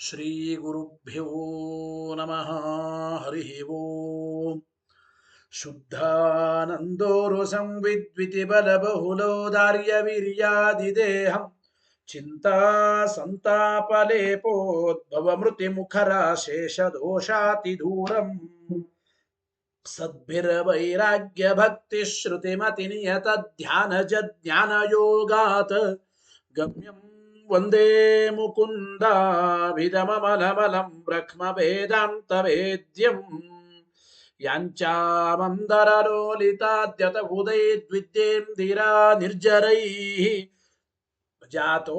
ಶ್ರೀ ಗುರುಭ್ಯೋ ನಮಃ. ಹರಿ ಓಂ. ಶುದ್ಧಾನಂದೋರು ಸಂವಿದ್ವಿತಿ ಬಲಬಹುಲೋದಾರ್ಯ ವೀರ್ಯಾದಿದೇಹಂ ಚಿಂತಾ ಸಂತಾಪಲೇಪೋದ್ಭವ ಮೃತಿ ಮುಖರಾಶೇಷ ದೋಷಾತಿ ದೂರಂ ಸದ್ಭಿರ್ವೈರಾಗ್ಯ ಭಕ್ತಿ ಶ್ರುತಿಮತಿ ನಿಯತ ಧ್ಯಾನ ಜ್ಞಾನ ಯೋಗಾತ್ ಗಮ್ಯಂ ವಂದೇ ಮುಕುಂದಾಭಿಧಮಮಲಮಲಂ ಬ್ರಹ್ಮ ವೇದಾಂತ ವೇದ್ಯಂ ಯಾಂಚಾಮಂದರಲೋಲಿತಾದ್ಯತ ಉದಯದ್ವಿದ್ಯೇಂದಿರಾ ನಿರ್ಜರೈಃ ಜಾತೋ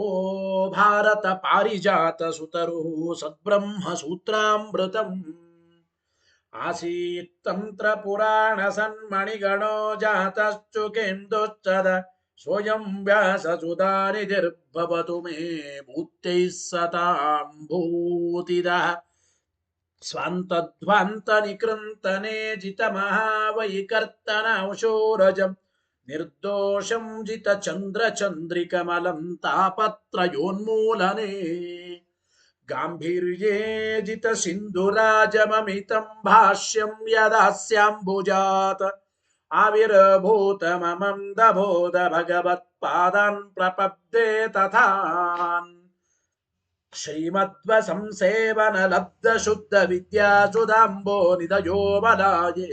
ಭಾರತ ಪಾರಿಜಾತ ಸುತರುಃ ಸದ್ಬ್ರಹ್ಮ ಸೂತ್ರಾಮೃತಂ ಆಸೀತ್ ತಂತ್ರ ಪುರಾಣ ಸನ್ಮಣಿಗಣೋ ಜಾತಶ್ಚುಕೇಂದೋಚ್ಚದ ಸ್ವಯಂ ವ್ಯಾಸಸುಧಾನಿಧಿರ್ಭವತು ಮೇ ಭೂತೈಃ ಸತಾಂ ಭೂತಿದಃ ಸ್ವಾಂತಧ್ವಾಂತ ನಿಕೃಂತನೆ ಜಿತ ಮಹಾವೈಕರ್ತನಾಂಶೋರಜಂ ನಿರ್ದೋಷಂ ಜಿತ ಚಂದ್ರ ಚಂದ್ರಿಕಮಲಂ ತಾಪತ್ರಯೋನ್ಮೂಲನೆ ಗಾಂಭೀರ್ಯೇ ಜಿತ ಸಿಂಧುರಾಜಮಮಿತಂ ಭಾಷ್ಯಂ ಯದಾಸ್ಯಾಂಬುಜಾತ್ ಆವಿರ್ಭೂತ ಮಮಂ ದಬೋಧ ಭಗವತ್ಪಾದಾನ್ ಪ್ರಪದ್ಯೆ ತಥಾನ್ ಶ್ರೀಮದ್ವ ಸಂಸೇವನ ಲಬ್ಧ ಶುದ್ಧ ವಿದ್ಯಾಸುಧಾಂಬೋ ನಿಧಯೋ ಬಲಾಯೇ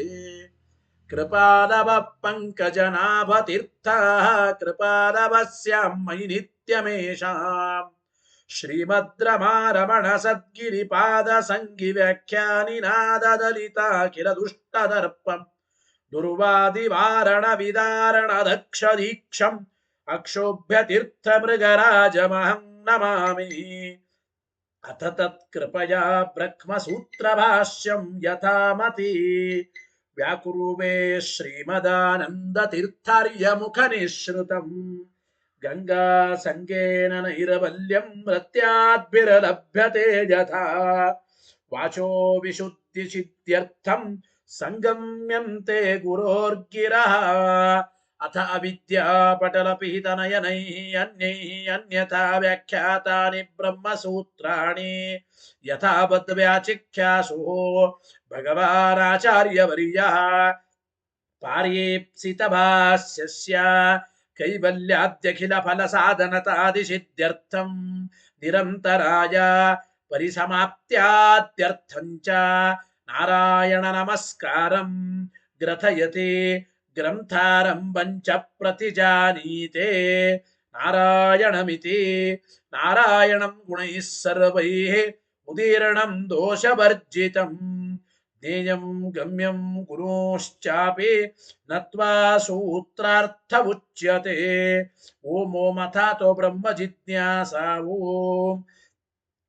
ಕೃಪಾಲವ ಪಂಕಜನಾಭ ತೀರ್ಥ ಕೃಪಾಲವಸ್ಯಾಂ ಮಯಿ ನಿತ್ಯಮೇಷಾಂ ಶ್ರೀಮದ್ ರಮಾರಮಣ ಸದ್ಗಿರಿಪಾದ ಸಂಗಿ ವ್ಯಾಖ್ಯಾನಿನಾದ ದಲಿತಾಖಿಲ ದುಷ್ಟದರ್ಪಂ ದುರ್ವಾದಿ ವಾರಣ ವಿದಾರಣ ದಕ್ಷ ದೀಕ್ಷಂ ಅಕ್ಷೋಭ್ಯ ತೀರ್ಥ ಮೃಗರಾಜಮಹಂ ನಮಾಮಿ. ಅಥ ತತ್ಕೃಪಯಾ ಬ್ರಹ್ಮಸೂತ್ರಭಾಷ್ಯಂ ಯಥಾಮತಿ ವ್ಯಾಕುರುವೆ ಶ್ರೀಮದಾನಂದ ತೀರ್ಥಾರ್ಯ ಮುಖ ನಿಶ್ರುತಂ ಗಂಗಾ ಸಂಗೇನ ನೈರವಲ್ಯಂ ರತ್ಯಾದ್ಭಿರಲಭ್ಯತೆ ಯಥಾ ವಾಚೋ ವಿಶುದ್ಧಿ ಸಿದ್ಧ್ಯರ್ಥಂ ಸಂಗಮ್ಯಂತೆ ಗುರೋರ್ಗಿರಃ ಅಥ ಅವಿದ್ಯಾ ಪಟಲಪಿಹಿತನಯನೈಃ ಅನ್ಯೈಃ ಅನ್ಯಥಾ ವ್ಯಾಖ್ಯಾತಾನಿ ಬ್ರಹ್ಮಸೂತ್ರಾಣಿ ಯಥಾವದ್ ವ್ಯಾಚಿಖ್ಯಾಸು ಭಗವಾನಾಚಾರ್ಯವರ್ಯಃ ಪಾರ್ಯೇಪ್ಸಿತ ಭಾಸ್ಯಸ್ಯ ಕೈವಲ್ಯಾದ್ಯಖಿಲ ಫಲ ಸಾಧನತಾದಿಸಿದ್ಧ್ಯರ್ಥಂ ನಿರಂತರಾಯ ಪರಿಸಮಾಪ್ತ್ಯಾದ್ಯರ್ಥಂಚ ನಾರಾಯಣ ನಮಸ್ಕಾರಂ ಗ್ರಥಯತಿ ಗ್ರಂಥಾರಂಭಂ ಚ ಪ್ರತಿಜಾನೀತೆ ನಾರಾಯಣಮಿತಿ ನಾರಾಯಣಂ ಗುಣೈಃ ಸರ್ವೈಃ ಉದೀರ್ಣಂ ದೋಷವರ್ಜಿತಂ ಜ್ಞೇಯಂ ಗಮ್ಯಂ ಗುರುಶ್ಚಾಪಿ ನತ್ವಾ ಸೂತ್ರಾರ್ಥ ಉಚ್ಯತೆ. ಓಂ ಓಂ ಅಥಾತೋ ಬ್ರಹ್ಮ ಜಿಜ್ಞಾಸಾ ಓಂ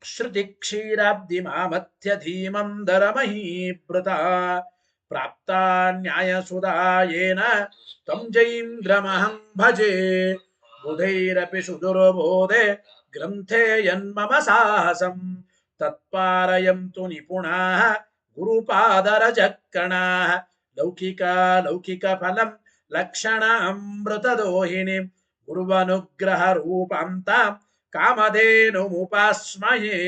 ಶ್ರುತಿ ಕ್ಷೀರಾಬ್ಧಿ ಮಾಮಥ್ಯ ಧೀಮಂ ದರಮಹೀಭೃತ ಪ್ರಾಪ್ತಾ ನ್ಯಾಯಸುಧಾಯೇನ ತ್ವಂ ಜೈಂದ್ರಮಹಂ ಭಜೆ ಬುಧೈರಪಿ ಸುದುರ್ಬೋಧೆ ಗ್ರಂಥೆ ಯನ್ಮಮ ಸಾಹಸಂ ತತ್ಪಾರಯಂತು ನಿಪುಣಾಃ ಗುರುಪಾದರಜಕ್ಕಣಾಃ ಲೌಕಿಕ ಫಲಂ ಲಕ್ಷಣ ಅಮೃತದೋಹಿನಿಂ ಗುರುವನುಗ್ರಹ ರೂಪಾಂತಾಂ ಕಾಮಧೇನುಮುಪಾಸ್ಮಯೇ.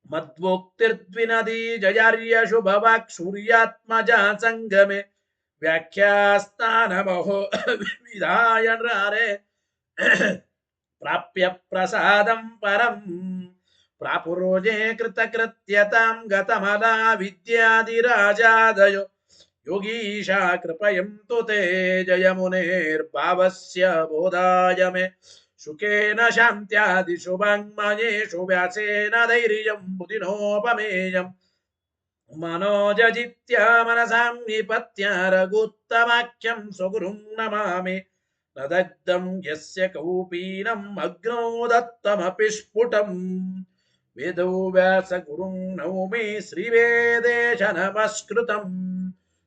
ಮದ್ವೋಕ್ತಿರ್ದ್ವಿನದಿ ಜಯಾರ್ಯ ಶುಭವಾಕ್ ಸೂರ್ಯಾತ್ಮಜ ಸಂಗಮೆ ವ್ಯಾಖ್ಯಾಸ್ತಾನಮಹೋ ವಿಧಾಯ ನೃಹರೆ ಪ್ರಾಪ್ಯ ಪ್ರಸಾದಂ ಪರಂ ಪ್ರಾಪುರೋಜೆ ಕೃತಕೃತ್ಯತಾಂ ಗತಮಲಾ ವಿದ್ಯಾದಿರಾಜಾದಯೋ ಯೋಗೀಶಾ ಕೃಪಯಂತು ತೇ ಜಯಮುನೇರ್ಭಾವಸ್ಯ ಬೋಧಾಯ ಮೇ ಶುಕೇನ ಶಾಂತ್ಯಾದಿಷು ವಾङ्मयेषु ವ್ಯಾಸೇನ ಧೈರ್ಯಂ ಬುಧಿನೋಪಮೇಯಂ ಮನೋಜಜಿತ್ಯ ಮನಸಾಂ ನಿಪತ್ಯ ರಘುತ್ತಮಾಖ್ಯಂ ಸ್ವಗುರುಂ ನಮಾಮಿ ನ ದಗ್ಧಂ ಯಸ್ಯ ಕೌಪೀನಂ ಅಗ್ನೋ ದತ್ತಮಪಿ ಸ್ಫುಟಂ ವೇದೋ ವ್ಯಾಸ ಗುರುಂ ನೌಮಿ ಶ್ರೀವೇದೇಶ ನಮಸ್ಕೃತಂ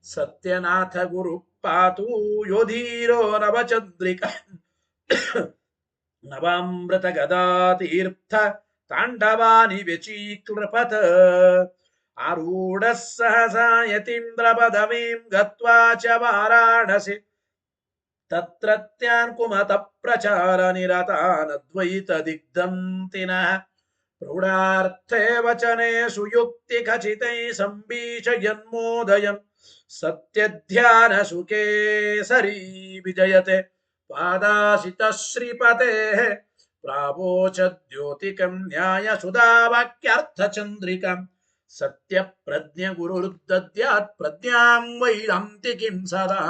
ಸತ್ಯನಾಥ ಗುರು ಪಾತು ಯೋಧೀರೋ ನವಚಂದ್ರಿಕಾ ನವಾಮೃತ ಗದಾತೀರ್ಥ ತಾಂಡವಾನಿ ವ್ಯಚೀಕೃಪತ ಆರೂಢ ಸಹಸಾ ಯತೀಂದ್ರ ಪದವೀಂ ಗತ್ವಾ ಚ ವಾರಾಣಸಿ ತತ್ರತ್ಯಾನ್ ಕುಮತ ಪ್ರಚಾರ ನಿರತಾನ್ ಅದ್ವೈತ ದಿಗ್ಧಂತಿನಃ प्रौढार्थे वचनेषु युक्तिखचितैः सम्बीजयन्मोदयन् सत्यध्यानसुखे सरी विजयते पादाशितः श्रीपतेः प्रावोचद्योतिकं न्यायसुधावाक्यार्थचन्द्रिकाम् सत्यप्रज्ञगुरुर्दद्यात् प्रज्ञां वैरान्तिकीं सदा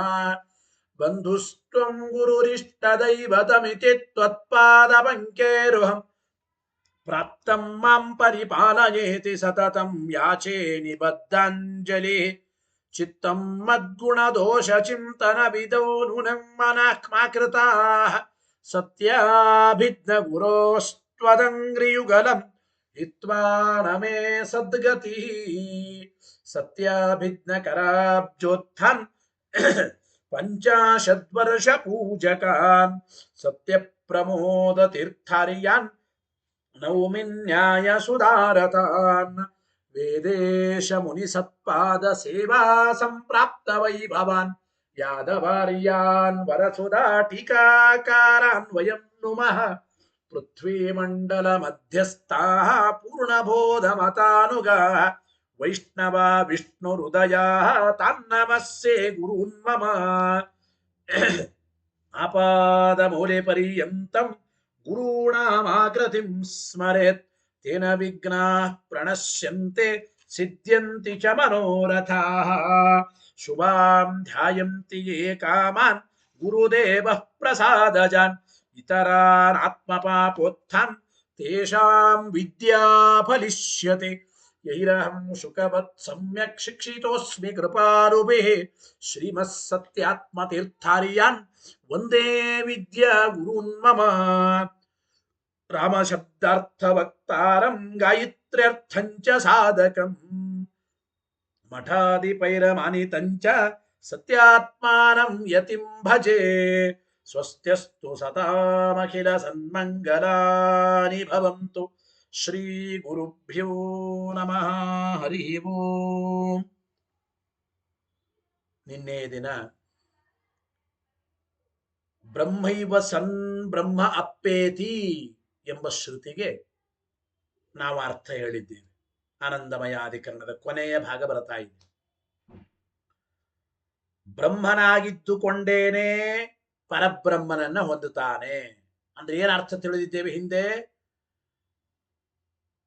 बन्धुस्त्वं गुरुरिष्टदैवतमिति त्वत्पादपङ्केरुहम् प्राप्तं मां परिपालयेति सततं याचे निबद्धाञ्जलिः चित्तं मद्गुणदोषचिन्तनविदो नूनं मनः मा कृताः सत्याभिज्ञगुरोस्त्वदङ्घ्रियुगलम् हित्वा न मे सद्गतिः सत्याभिज्ञकराब्जोत्थान् पञ्चाशद्वर्षपूजकान् सत्यप्रमोदतीर्थार्यान् नौमिन्यायसुधारतान् वेदेश मुनिसत्पादसेवा सम्प्राप्त वैभवान् यादवार्यान् वरसुधाटिकाकारान् वयं नुमः पृथ्वीमण्डलमध्यस्थाः पूर्णबोधमतानुगाः वैष्णवा विष्णुहृदयाः तान्नमस्ये गुरून् मम आपादमूलेपर्यन्तं गुरूणामाकृतिं स्मरेत् तेन विघ्नाः प्रणश्यन्ते सिद्ध्यन्ति च मनोरथाः शुभां ध्यायन्ति ये कामान् गुरुदेवः प्रसादजान् इतरान् आत्मपापोत्थान् तेषां विद्या फलिष्यते यैरहं शुकवत् सम्यक् शिक्षितोऽस्मि कृपारुभिः श्रीमत्सत्यात्मतीर्थार्यान् वन्दे विद्या गुरून् मम रामशब्दार्थवक्तारं गायत्र्यर्थं च साधकम् मठादिपैरमानितं च सत्यात्मानं यतिं भजे स्वस्त्यस्तु सतामखिल सन्मङ्गलानि भवन्तु ಶ್ರೀ ಗುರುಭ್ಯೋ ನಮಃ ಹರಿ ಓಂ. ನಿನ್ನೆ ದಿನ ಬ್ರಹ್ಮೈವ ಸನ್ ಬ್ರಹ್ಮ ಅಪ್ಪೇತಿ ಎಂಬ ಶ್ರುತಿಗೆ ನಾವು ಅರ್ಥ ಹೇಳಿದ್ದೇವೆ. ಆನಂದಮಯಾಧಿಕರಣದ ಕೊನೆಯ ಭಾಗ ಬರ್ತಾ ಇದೆ. ಬ್ರಹ್ಮನಾಗಿದ್ದುಕೊಂಡೇನೆ ಪರಬ್ರಹ್ಮನನ್ನ ಹೊಂದುತ್ತಾನೆ ಅಂದ್ರೆ ಏನ್ ಅರ್ಥ ತಿಳಿದಿದ್ದೇವೆ ಹಿಂದೆ.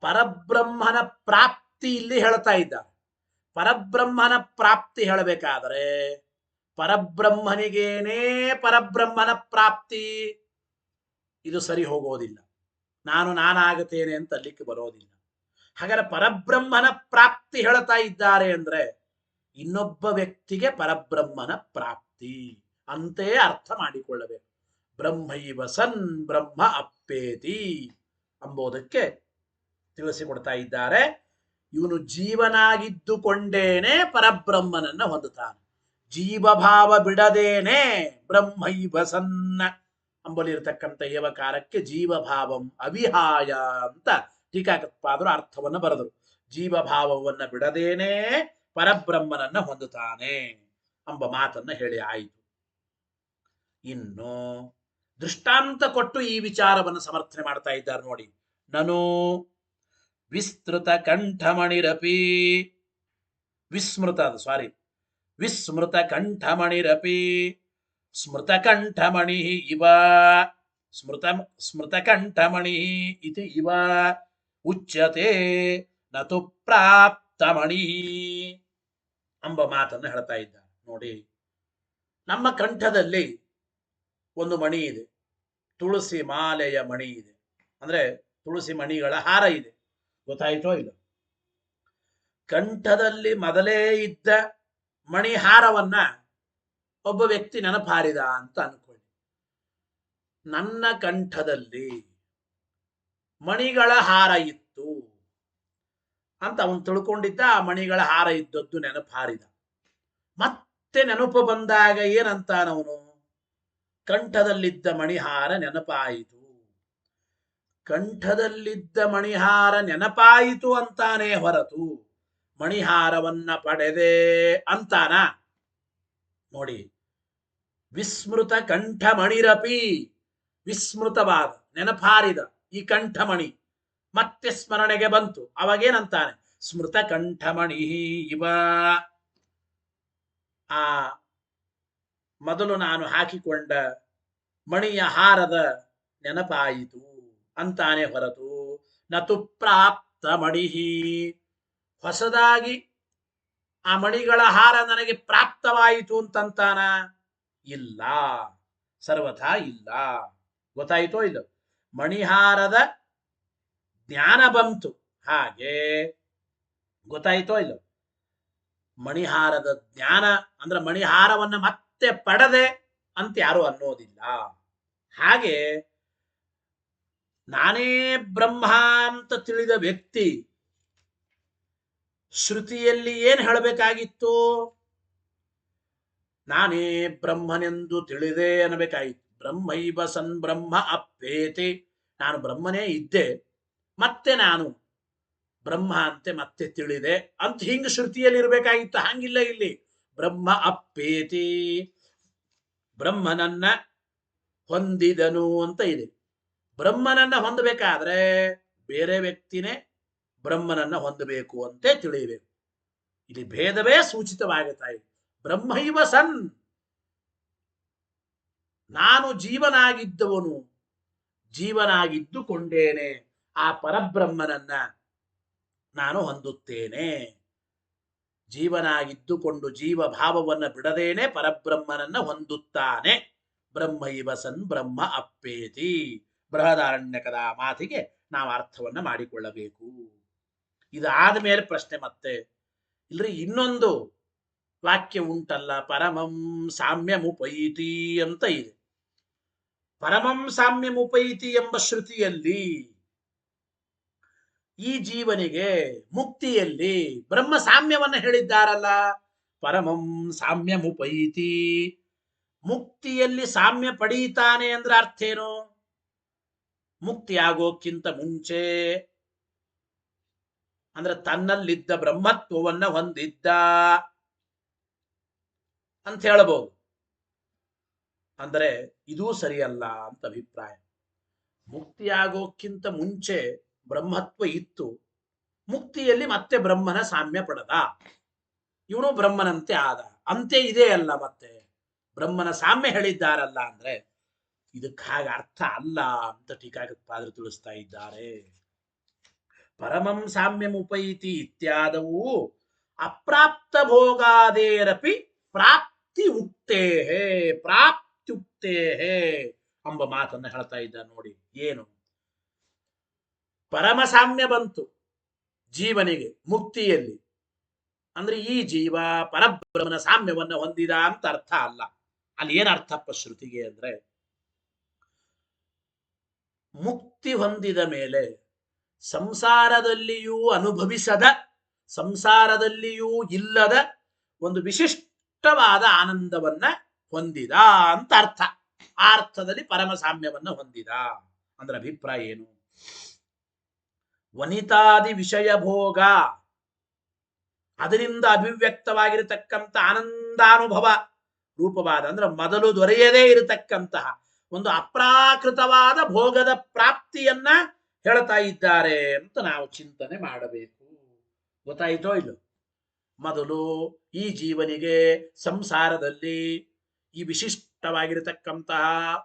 ಪರಬ್ರಹ್ಮನ ಪ್ರಾಪ್ತಿ ಇಲ್ಲಿ ಹೇಳ್ತಾ ಇದ್ದಾರೆ. ಪರಬ್ರಹ್ಮನ ಪ್ರಾಪ್ತಿ ಹೇಳಬೇಕಾದರೆ ಪರಬ್ರಹ್ಮನಿಗೇನೇ ಪರಬ್ರಹ್ಮನ ಪ್ರಾಪ್ತಿ, ಇದು ಸರಿ ಹೋಗೋದಿಲ್ಲ. ನಾನಾಗುತ್ತೇನೆ ಅಂತ ಅಲ್ಲಿಕ್ಕೆ ಬರೋದಿಲ್ಲ. ಹಾಗಾದ್ರೆ ಪರಬ್ರಹ್ಮನ ಪ್ರಾಪ್ತಿ ಹೇಳ್ತಾ ಇದ್ದಾರೆ ಅಂದ್ರೆ ಇನ್ನೊಬ್ಬ ವ್ಯಕ್ತಿಗೆ ಪರಬ್ರಹ್ಮನ ಪ್ರಾಪ್ತಿ ಅಂತೆಯೇ ಅರ್ಥ ಮಾಡಿಕೊಳ್ಳಬೇಕು. ಬ್ರಹ್ಮೈವ ಸನ್ ಬ್ರಹ್ಮ ಅಪ್ಪೇತಿ ಎಂಬುದಕ್ಕೆ ತಿಳಿಸಿಕೊಡ್ತಾ ಇದ್ದಾರೆ. ಇವನು ಜೀವನಾಗಿದ್ದುಕೊಂಡೇನೆ ಪರಬ್ರಹ್ಮನನ್ನ ಹೊಂದುತ್ತಾನೆ. ಜೀವಭಾವ ಬಿಡದೇನೆ ಬ್ರಹ್ಮೈವ ಸನ್ನ ಅಂಬಲಿರ್ತಕ್ಕಂಥ ಏವಕಾರಕ್ಕೆ ಜೀವಭಾವಂ ಅವಿಹಾಯ ಅಂತ ಟೀಕಾಕೃತ್ಪಾದರು ಅರ್ಥವನ್ನು ಬರೆದರು. ಜೀವಭಾವವನ್ನ ಬಿಡದೇನೆ ಪರಬ್ರಹ್ಮನನ್ನ ಹೊಂದುತ್ತಾನೆ ಎಂಬ ಮಾತನ್ನ ಹೇಳಿ ಆಯಿತು. ಇನ್ನು ದೃಷ್ಟಾಂತ ಕೊಟ್ಟು ಈ ವಿಚಾರವನ್ನು ಸಮರ್ಥನೆ ಮಾಡ್ತಾ ಇದ್ದಾರೆ ನೋಡಿ. ನನು ವಿಸ್ತೃತ ಕಂಠಮಣಿರಪಿ ವಿಸ್ಮೃತ ಕಂಠಮಣಿರಪಿ ಸ್ಮೃತ ಕಂಠಮಣಿ ಇವ ಸ್ಮೃತ ಕಂಠಮಣಿ ಇತಿ ಇವ ಉಚ್ಯತೆ ನತು ಪ್ರಾಪ್ತಮಣಿ ಎಂಬ ಮಾತನ್ನು ಹೇಳ್ತಾ ಇದ್ದಾರೆ ನೋಡಿ. ನಮ್ಮ ಕಂಠದಲ್ಲಿ ಒಂದು ಮಣಿ ಇದೆ, ತುಳಸಿ ಮಾಲೆಯ ಮಣಿ ಇದೆ, ಅಂದ್ರೆ ತುಳಸಿ ಮಣಿಗಳ ಹಾರ ಇದೆ. ಗೊತ್ತಾಯ್ತೋ ಇಲ್ಲ? ಕಂಠದಲ್ಲಿ ಮೊದಲೇ ಇದ್ದ ಮಣಿಹಾರವನ್ನ ಒಬ್ಬ ವ್ಯಕ್ತಿ ನೆನಪಾರಿದ ಅಂತ ಅನ್ಕೊಳ್ಳಿ. ನನ್ನ ಕಂಠದಲ್ಲಿ ಮಣಿಗಳ ಹಾರ ಇತ್ತು ಅಂತ ಅವನು ತಿಳ್ಕೊಂಡಿದ್ದ. ಆ ಮಣಿಗಳ ಹಾರ ಇದ್ದದ್ದು ನೆನಪಾರಿದ. ಮತ್ತೆ ನೆನಪು ಬಂದಾಗ ಏನಂತಾನವನು, ಕಂಠದಲ್ಲಿದ್ದ ಮಣಿಹಾರ ನೆನಪಾಯಿತು. ಕಂಠದಲ್ಲಿದ್ದ ಮಣಿಹಾರ ನೆನಪಾಯಿತು ಅಂತಾನೆ ಹೊರತು ಮಣಿಹಾರವನ್ನ ಪಡೆದೆ ಅಂತಾನ ನೋಡಿ. ವಿಸ್ಮೃತ ಕಂಠಮಣಿರಪಿ, ವಿಸ್ಮೃತವಾದ ನೆನಪಾರಿದ ಈ ಕಂಠಮಣಿ ಮತ್ತೆ ಸ್ಮರಣೆಗೆ ಬಂತು. ಅವಾಗೇನಂತಾನೆ? ಸ್ಮೃತ ಕಂಠಮಣಿ ಇವ. ಆ ಮೊದಲು ನಾನು ಹಾಕಿಕೊಂಡ ಮಣಿಯ ಹಾರದ ನೆನಪಾಯಿತು ಅಂತಾನೆ ಹೊರತು ನತು ಪ್ರಾಪ್ತ ಮಣಿಹಿ, ಹೊಸದಾಗಿ ಆ ಮಣಿಗಳ ಹಾರ ನನಗೆ ಪ್ರಾಪ್ತವಾಯಿತು ಅಂತಂತಾನ? ಇಲ್ಲ, ಸರ್ವಥಾ ಇಲ್ಲ. ಗೊತ್ತಾಯಿತೋ ಇಲ್ಲ? ಮಣಿಹಾರದ ಜ್ಞಾನ ಬಂತು, ಹಾಗೆ ಗೊತ್ತಾಯಿತೋ ಇಲ್ಲ? ಮಣಿಹಾರದ ಜ್ಞಾನ ಅಂದ್ರೆ ಮಣಿಹಾರವನ್ನ ಮತ್ತೆ ಪಡೆದೆ ಅಂತ ಯಾರು ಅನ್ನೋದಿಲ್ಲ. ಹಾಗೆ ನಾನೇ ಬ್ರಹ್ಮ ಅಂತ ತಿಳಿದ ವ್ಯಕ್ತಿ ಶ್ರುತಿಯಲ್ಲಿ ಏನ್ ಹೇಳಬೇಕಾಗಿತ್ತು? ನಾನೇ ಬ್ರಹ್ಮನೆಂದು ತಿಳಿದೆ ಅನ್ನಬೇಕಾಗಿತ್ತು. ಬ್ರಹ್ಮೈವ ಸನ್ ಬ್ರಹ್ಮ ಅಪ್ಪೇತಿ, ನಾನು ಬ್ರಹ್ಮನೇ ಇದ್ದೆ, ಮತ್ತೆ ನಾನು ಬ್ರಹ್ಮ ಅಂತೆ ಮತ್ತೆ ತಿಳಿದೆ ಅಂತ ಹಿಂಗ ಶ್ರುತಿಯಲ್ಲಿ ಇರಬೇಕಾಗಿತ್ತು. ಹಂಗಿಲ್ಲ ಇಲ್ಲಿ. ಬ್ರಹ್ಮ ಅಪ್ಪೇತಿ, ಬ್ರಹ್ಮನನ್ನ ಹೊಂದಿದನು ಅಂತ ಇದೆ. ಬ್ರಹ್ಮನನ್ನ ಹೊಂದಬೇಕಾದ್ರೆ ಬೇರೆ ವ್ಯಕ್ತಿನೇ ಬ್ರಹ್ಮನನ್ನ ಹೊಂದಬೇಕು ಅಂತೆ ತಿಳಿಯಬೇಕು. ಇಲ್ಲಿ ಭೇದವೇ ಸೂಚಿತವಾಗುತ್ತಾ ಇದೆ. ಬ್ರಹ್ಮೈವ ಸನ್, ನಾನು ಜೀವನಾಗಿದ್ದವನು, ಜೀವನಾಗಿದ್ದುಕೊಂಡೇನೆ ಆ ಪರಬ್ರಹ್ಮನನ್ನ ನಾನು ಹೊಂದುತ್ತೇನೆ. ಜೀವನಾಗಿದ್ದುಕೊಂಡು ಜೀವ ಭಾವವನ್ನು ಬಿಡದೇನೆ ಪರಬ್ರಹ್ಮನನ್ನ ಹೊಂದುತ್ತಾನೆ. ಬ್ರಹ್ಮೈವ ಸನ್ ಬ್ರಹ್ಮ ಅಪ್ಪೇತಿ. ಬೃಹದಾರಣ್ಯಕದ ಮಾತಿಗೆ ನಾವು ಅರ್ಥವನ್ನ ಮಾಡಿಕೊಳ್ಳಬೇಕು. ಇದಾದ ಮೇಲೆ ಪ್ರಶ್ನೆ ಮತ್ತೆ, ಇಲ್ರಿ ಇನ್ನೊಂದು ವಾಕ್ಯ ಉಂಟಲ್ಲ, ಪರಮಂ ಸಾಮ್ಯಮುಪೈತಿ ಅಂತ ಇದೆ. ಪರಮಂ ಸಾಮ್ಯಮುಪೈತಿ ಎಂಬ ಶ್ರುತಿಯಲ್ಲಿ ಈ ಜೀವನಿಗೆ ಮುಕ್ತಿಯಲ್ಲಿ ಬ್ರಹ್ಮ ಸಾಮ್ಯವನ್ನ ಹೇಳಿದ್ದಾರಲ್ಲ. ಪರಮಂ ಸಾಮ್ಯಮುಪೈತಿ, ಮುಕ್ತಿಯಲ್ಲಿ ಸಾಮ್ಯ ಪಡೀತಾನೆ ಅಂದ್ರೆ ಅರ್ಥ ಏನು? ಮುಕ್ತಿಯಾಗೋಕ್ಕಿಂತ ಮುಂಚೆ ಅಂದ್ರೆ ತನ್ನಲ್ಲಿದ್ದ ಬ್ರಹ್ಮತ್ವವನ್ನ ಹೊಂದಿದ್ದ ಅಂತ ಹೇಳಬಹುದು. ಅಂದ್ರೆ ಇದೂ ಸರಿಯಲ್ಲ ಅಂತ ಅಭಿಪ್ರಾಯ. ಮುಕ್ತಿಯಾಗೋಕ್ಕಿಂತ ಮುಂಚೆ ಬ್ರಹ್ಮತ್ವ ಇತ್ತು, ಮುಕ್ತಿಯಲ್ಲಿ ಮತ್ತೆ ಬ್ರಹ್ಮನ ಸಾಮ್ಯ ಪಡೆದ, ಇವನು ಬ್ರಹ್ಮನಂತೆ ಆದ ಅಂತೆ ಇದೆ ಅಲ್ಲ. ಮತ್ತೆ ಬ್ರಹ್ಮನ ಸಾಮ್ಯ ಹೇಳಿದ್ದಾರಲ್ಲ ಅಂದ್ರೆ ಇದಕ್ಕೆ ಹಾಗೆ ಅರ್ಥ ಅಲ್ಲ ಅಂತ ಟೀಕಾಕೃತ್ಪಾದರು ತಿಳಿಸ್ತಾ ಇದ್ದಾರೆ. ಪರಮಂ ಸಾಮ್ಯಮುಪೈತಿ ಇತ್ಯಾದವು ಅಪ್ರಾಪ್ತ ಭೋಗಾದೇರಪಿ ಪ್ರಾಪ್ತಿ ಉಕ್ತೇಹೇ, ಪ್ರಾಪ್ತ್ಯುಕ್ತೇಹೇ ಎಂಬ ಮಾತನ್ನ ಹೇಳ್ತಾ ಇದ್ದ ನೋಡಿ. ಏನು? ಪರಮ ಸಾಮ್ಯ ಬಂತು ಜೀವನಿಗೆ ಮುಕ್ತಿಯಲ್ಲಿ, ಅಂದ್ರೆ ಈ ಜೀವ ಪರಬ್ರಹ್ಮನ ಸಾಮ್ಯವನ್ನ ಹೊಂದಿದ ಅಂತ ಅರ್ಥ ಅಲ್ಲ. ಅಲ್ಲಿ ಏನ್ ಅರ್ಥಪ್ಪ ಶ್ರುತಿಗೆ ಅಂದ್ರೆ, ಮುಕ್ತಿ ಹೊಂದಿದ ಮೇಲೆ ಸಂಸಾರದಲ್ಲಿಯೂ ಅನುಭವಿಸದ, ಸಂಸಾರದಲ್ಲಿಯೂ ಇಲ್ಲದ ಒಂದು ವಿಶಿಷ್ಟವಾದ ಆನಂದವನ್ನ ಹೊಂದಿದ ಅಂತ ಅರ್ಥ. ಆ ಅರ್ಥದಲ್ಲಿ ಪರಮ ಸಾಮ್ಯವನ್ನ ಹೊಂದಿದ ಅಂದ್ರೆ ಅಭಿಪ್ರಾಯ ಏನು? ವನಿತಾದಿ ವಿಷಯ ಭೋಗ, ಅದರಿಂದ ಅಭಿವ್ಯಕ್ತವಾಗಿರತಕ್ಕಂಥ ಆನಂದಾನುಭವ ರೂಪವಾದ ಅಂದ್ರೆ ಮೊದಲು ದೊರೆಯದೇ ಇರತಕ್ಕಂತಹ ಒಂದು ಅಪ್ರಾಕೃತವಾದ ಭೋಗದ ಪ್ರಾಪ್ತಿಯನ್ನ ಹೇಳ್ತಾ ಇದ್ದಾರೆ ಅಂತ ನಾವು ಚಿಂತನೆ ಮಾಡಬೇಕು. ಗೊತ್ತಾಯಿತೋ ಇಲ್ಲ? ಮೊದಲು ಈ ಜೀವನಿಗೆ ಸಂಸಾರದಲ್ಲಿ ಈ ವಿಶಿಷ್ಟವಾಗಿರತಕ್ಕಂತಹ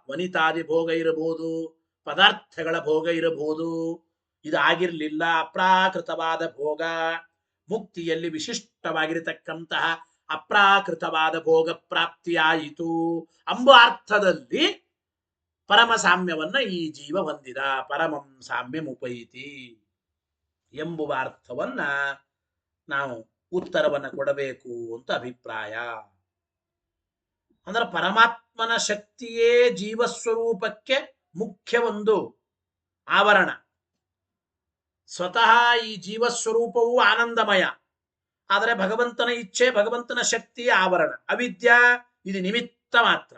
ವನಿತಾದಿ ಭೋಗ ಇರಬಹುದು, ಪದಾರ್ಥಗಳ ಭೋಗ ಇರಬಹುದು, ಇದಾಗಿರ್ಲಿಲ್ಲ, ಅಪ್ರಾಕೃತವಾದ ಭೋಗ. ಮುಕ್ತಿಯಲ್ಲಿ ವಿಶಿಷ್ಟವಾಗಿರತಕ್ಕಂತಹ ಅಪ್ರಾಕೃತವಾದ ಭೋಗ ಪ್ರಾಪ್ತಿಯಾಯಿತು ಎಂಬ ಅರ್ಥದಲ್ಲಿ ಪರಮ ಸಾಮ್ಯವನ್ನ ಈ ಜೀವ ಹೊಂದಿದ. ಪರಮಂ ಸಾಮ್ಯಮುಪೈತಿ ಎಂಬುವ ಅರ್ಥವನ್ನ ನಾವು ಉತ್ತರವನ್ನ ಕೊಡಬೇಕು ಅಂತ ಅಭಿಪ್ರಾಯ. ಅಂದ್ರೆ ಪರಮಾತ್ಮನ ಶಕ್ತಿಯೇ ಜೀವಸ್ವರೂಪಕ್ಕೆ ಮುಖ್ಯ ಒಂದು ಆವರಣ. ಸ್ವತಃ ಈ ಜೀವಸ್ವರೂಪವು ಆನಂದಮಯ, ಆದರೆ ಭಗವಂತನ ಇಚ್ಛೆ, ಭಗವಂತನ ಶಕ್ತಿಯ ಆವರಣ. ಅವಿದ್ಯಾ ಇದು ನಿಮಿತ್ತ ಮಾತ್ರ.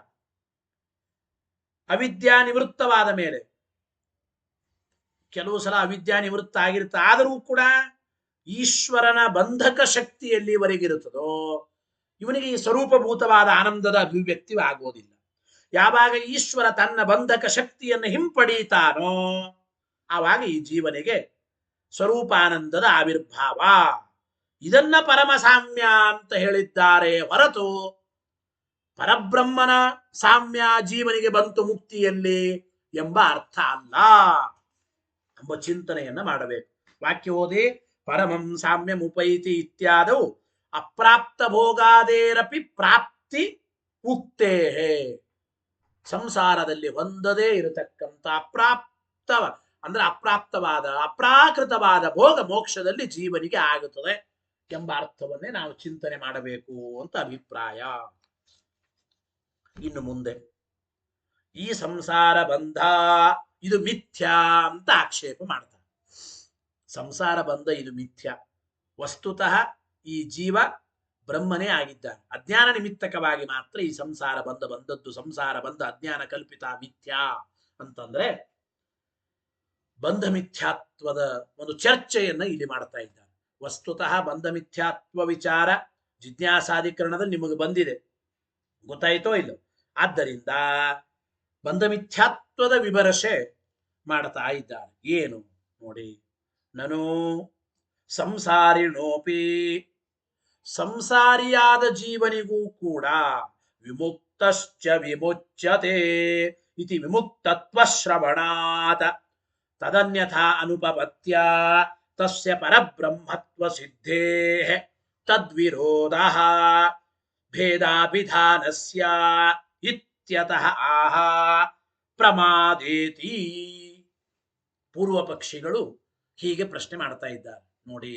ಅವಿದ್ಯಾ ನಿವೃತ್ತವಾದ ಮೇಲೆ, ಕೆಲವು ಸಲ ಅವಿದ್ಯಾ ನಿವೃತ್ತ ಆಗಿರುತ್ತೆ, ಆದರೂ ಕೂಡ ಈಶ್ವರನ ಬಂಧಕ ಶಕ್ತಿ ಎಲ್ಲಿವರೆಗಿರುತ್ತದೋ ಇವನಿಗೆ ಈ ಸ್ವರೂಪಭೂತವಾದ ಆನಂದದ ಅಭಿವ್ಯಕ್ತಿ ಆಗೋದಿಲ್ಲ. ಯಾವಾಗ ಈಶ್ವರ ತನ್ನ ಬಂಧಕ ಶಕ್ತಿಯನ್ನು ಹಿಂಪಡೀತಾನೋ ಆವಾಗ ಈ ಜೀವನಿಗೆ ಸ್ವರೂಪಾನಂದದ ಆವಿರ್ಭಾವ. ಇದನ್ನ ಪರಮ ಸಾಮ್ಯ ಅಂತ ಹೇಳಿದ್ದಾರೆ ಹೊರತು ಪರಬ್ರಹ್ಮನ ಸಾಮ್ಯ ಜೀವನಿಗೆ ಬಂತು ಮುಕ್ತಿಯಲ್ಲಿ ಎಂಬ ಅರ್ಥ ಅಲ್ಲ ಎಂಬ ಚಿಂತನೆಯನ್ನ ಮಾಡಬೇಕು. ವಾಕ್ಯ ಓದಿ. ಪರಮಂ ಸಾಮ್ಯ ಮುಪೈತಿ ಇತ್ಯಾದವು ಅಪ್ರಾಪ್ತ ಭೋಗಾದೇರಪಿ ಪ್ರಾಪ್ತಿ ಉಕ್ತೇ. ಸಂಸಾರದಲ್ಲಿ ಹೊಂದದೇ ಇರತಕ್ಕಂಥ ಅಪ್ರಾಪ್ತವಾದ ಅಪ್ರಾಕೃತವಾದ ಭೋಗ ಮೋಕ್ಷದಲ್ಲಿ ಜೀವನಿಗೆ ಆಗುತ್ತದೆ ಎಂಬ ಅರ್ಥವನ್ನೇ ನಾವು ಚಿಂತನೆ ಮಾಡಬೇಕು ಅಂತ ಅಭಿಪ್ರಾಯ. ಇನ್ನು ಮುಂದೆ ಈ ಸಂಸಾರ ಬಂಧ ಇದು ಮಿಥ್ಯಾ ಅಂತ ಆಕ್ಷೇಪ ಮಾಡ್ತಾರೆ. ಸಂಸಾರ ಬಂಧ ಇದು ಮಿಥ್ಯ. ವಸ್ತುತಃ ಈ ಜೀವ ಬ್ರಹ್ಮನೇ ಆಗಿದ್ದಾನೆ. ಅಜ್ಞಾನ ನಿಮಿತ್ತಕವಾಗಿ ಮಾತ್ರ ಈ ಸಂಸಾರ ಬಂದದ್ದು. ಸಂಸಾರ ಬಂಧ ಅಜ್ಞಾನ ಕಲ್ಪಿತ ಮಿಥ್ಯಾ ಅಂತಂದ್ರೆ ಬಂಧ ಮಿಥ್ಯಾತ್ವದ ಒಂದು ಚರ್ಚೆಯನ್ನ ಇಲ್ಲಿ ಮಾಡ್ತಾ ಇದ್ದಾರೆ. ವಸ್ತುತಃ ಬಂಧ ಮಿಥ್ಯಾತ್ವ ವಿಚಾರ ಜಿಜ್ಞಾಸಾಧಿಕರಣದಲ್ಲಿ ನಿಮಗೆ ಬಂದಿದೆ, ಗೊತ್ತಾಯ್ತೋ ಇಲ್ಲೋ? ಆದ್ದರಿಂದ ಬಂಧ ಮಿಥ್ಯಾತ್ವದ ವಿಮರ್ಶೆ ಮಾಡ್ತಾ ಇದ್ದಾರೆ. ಏನು ನೋಡಿ, ನನು ಸಂಸಾರಿಣೋಪಿ ಸಂಸಾರಿಯಾದ ಜೀವನಿಗೂ ಕೂಡ ವಿಮುಕ್ತಶ್ಚ ವಿಮುಚ್ಯತೆ ಇತಿ ವಿಮುಕ್ತತ್ವ ಶ್ರವಣಾತ್ ತದನ್ಯಥಾ ಅನುಪಪತ್ಯ ತಸ್ಯ ಪರಬ್ರಹ್ಮತ್ವ ಸಿದ್ಧೇಃ ತದ್ವಿರೋಧಃ ಭೇದಾಭಿಧಾನಸ್ಯ ಇತ್ಯತಃ ಆಹ ಪ್ರಮಾದೇತಿ. ಪೂರ್ವ ಪಕ್ಷಿಗಳು ಹೀಗೆ ಪ್ರಶ್ನೆ ಮಾಡ್ತಾ ಇದ್ದಾರೆ. ನೋಡಿ,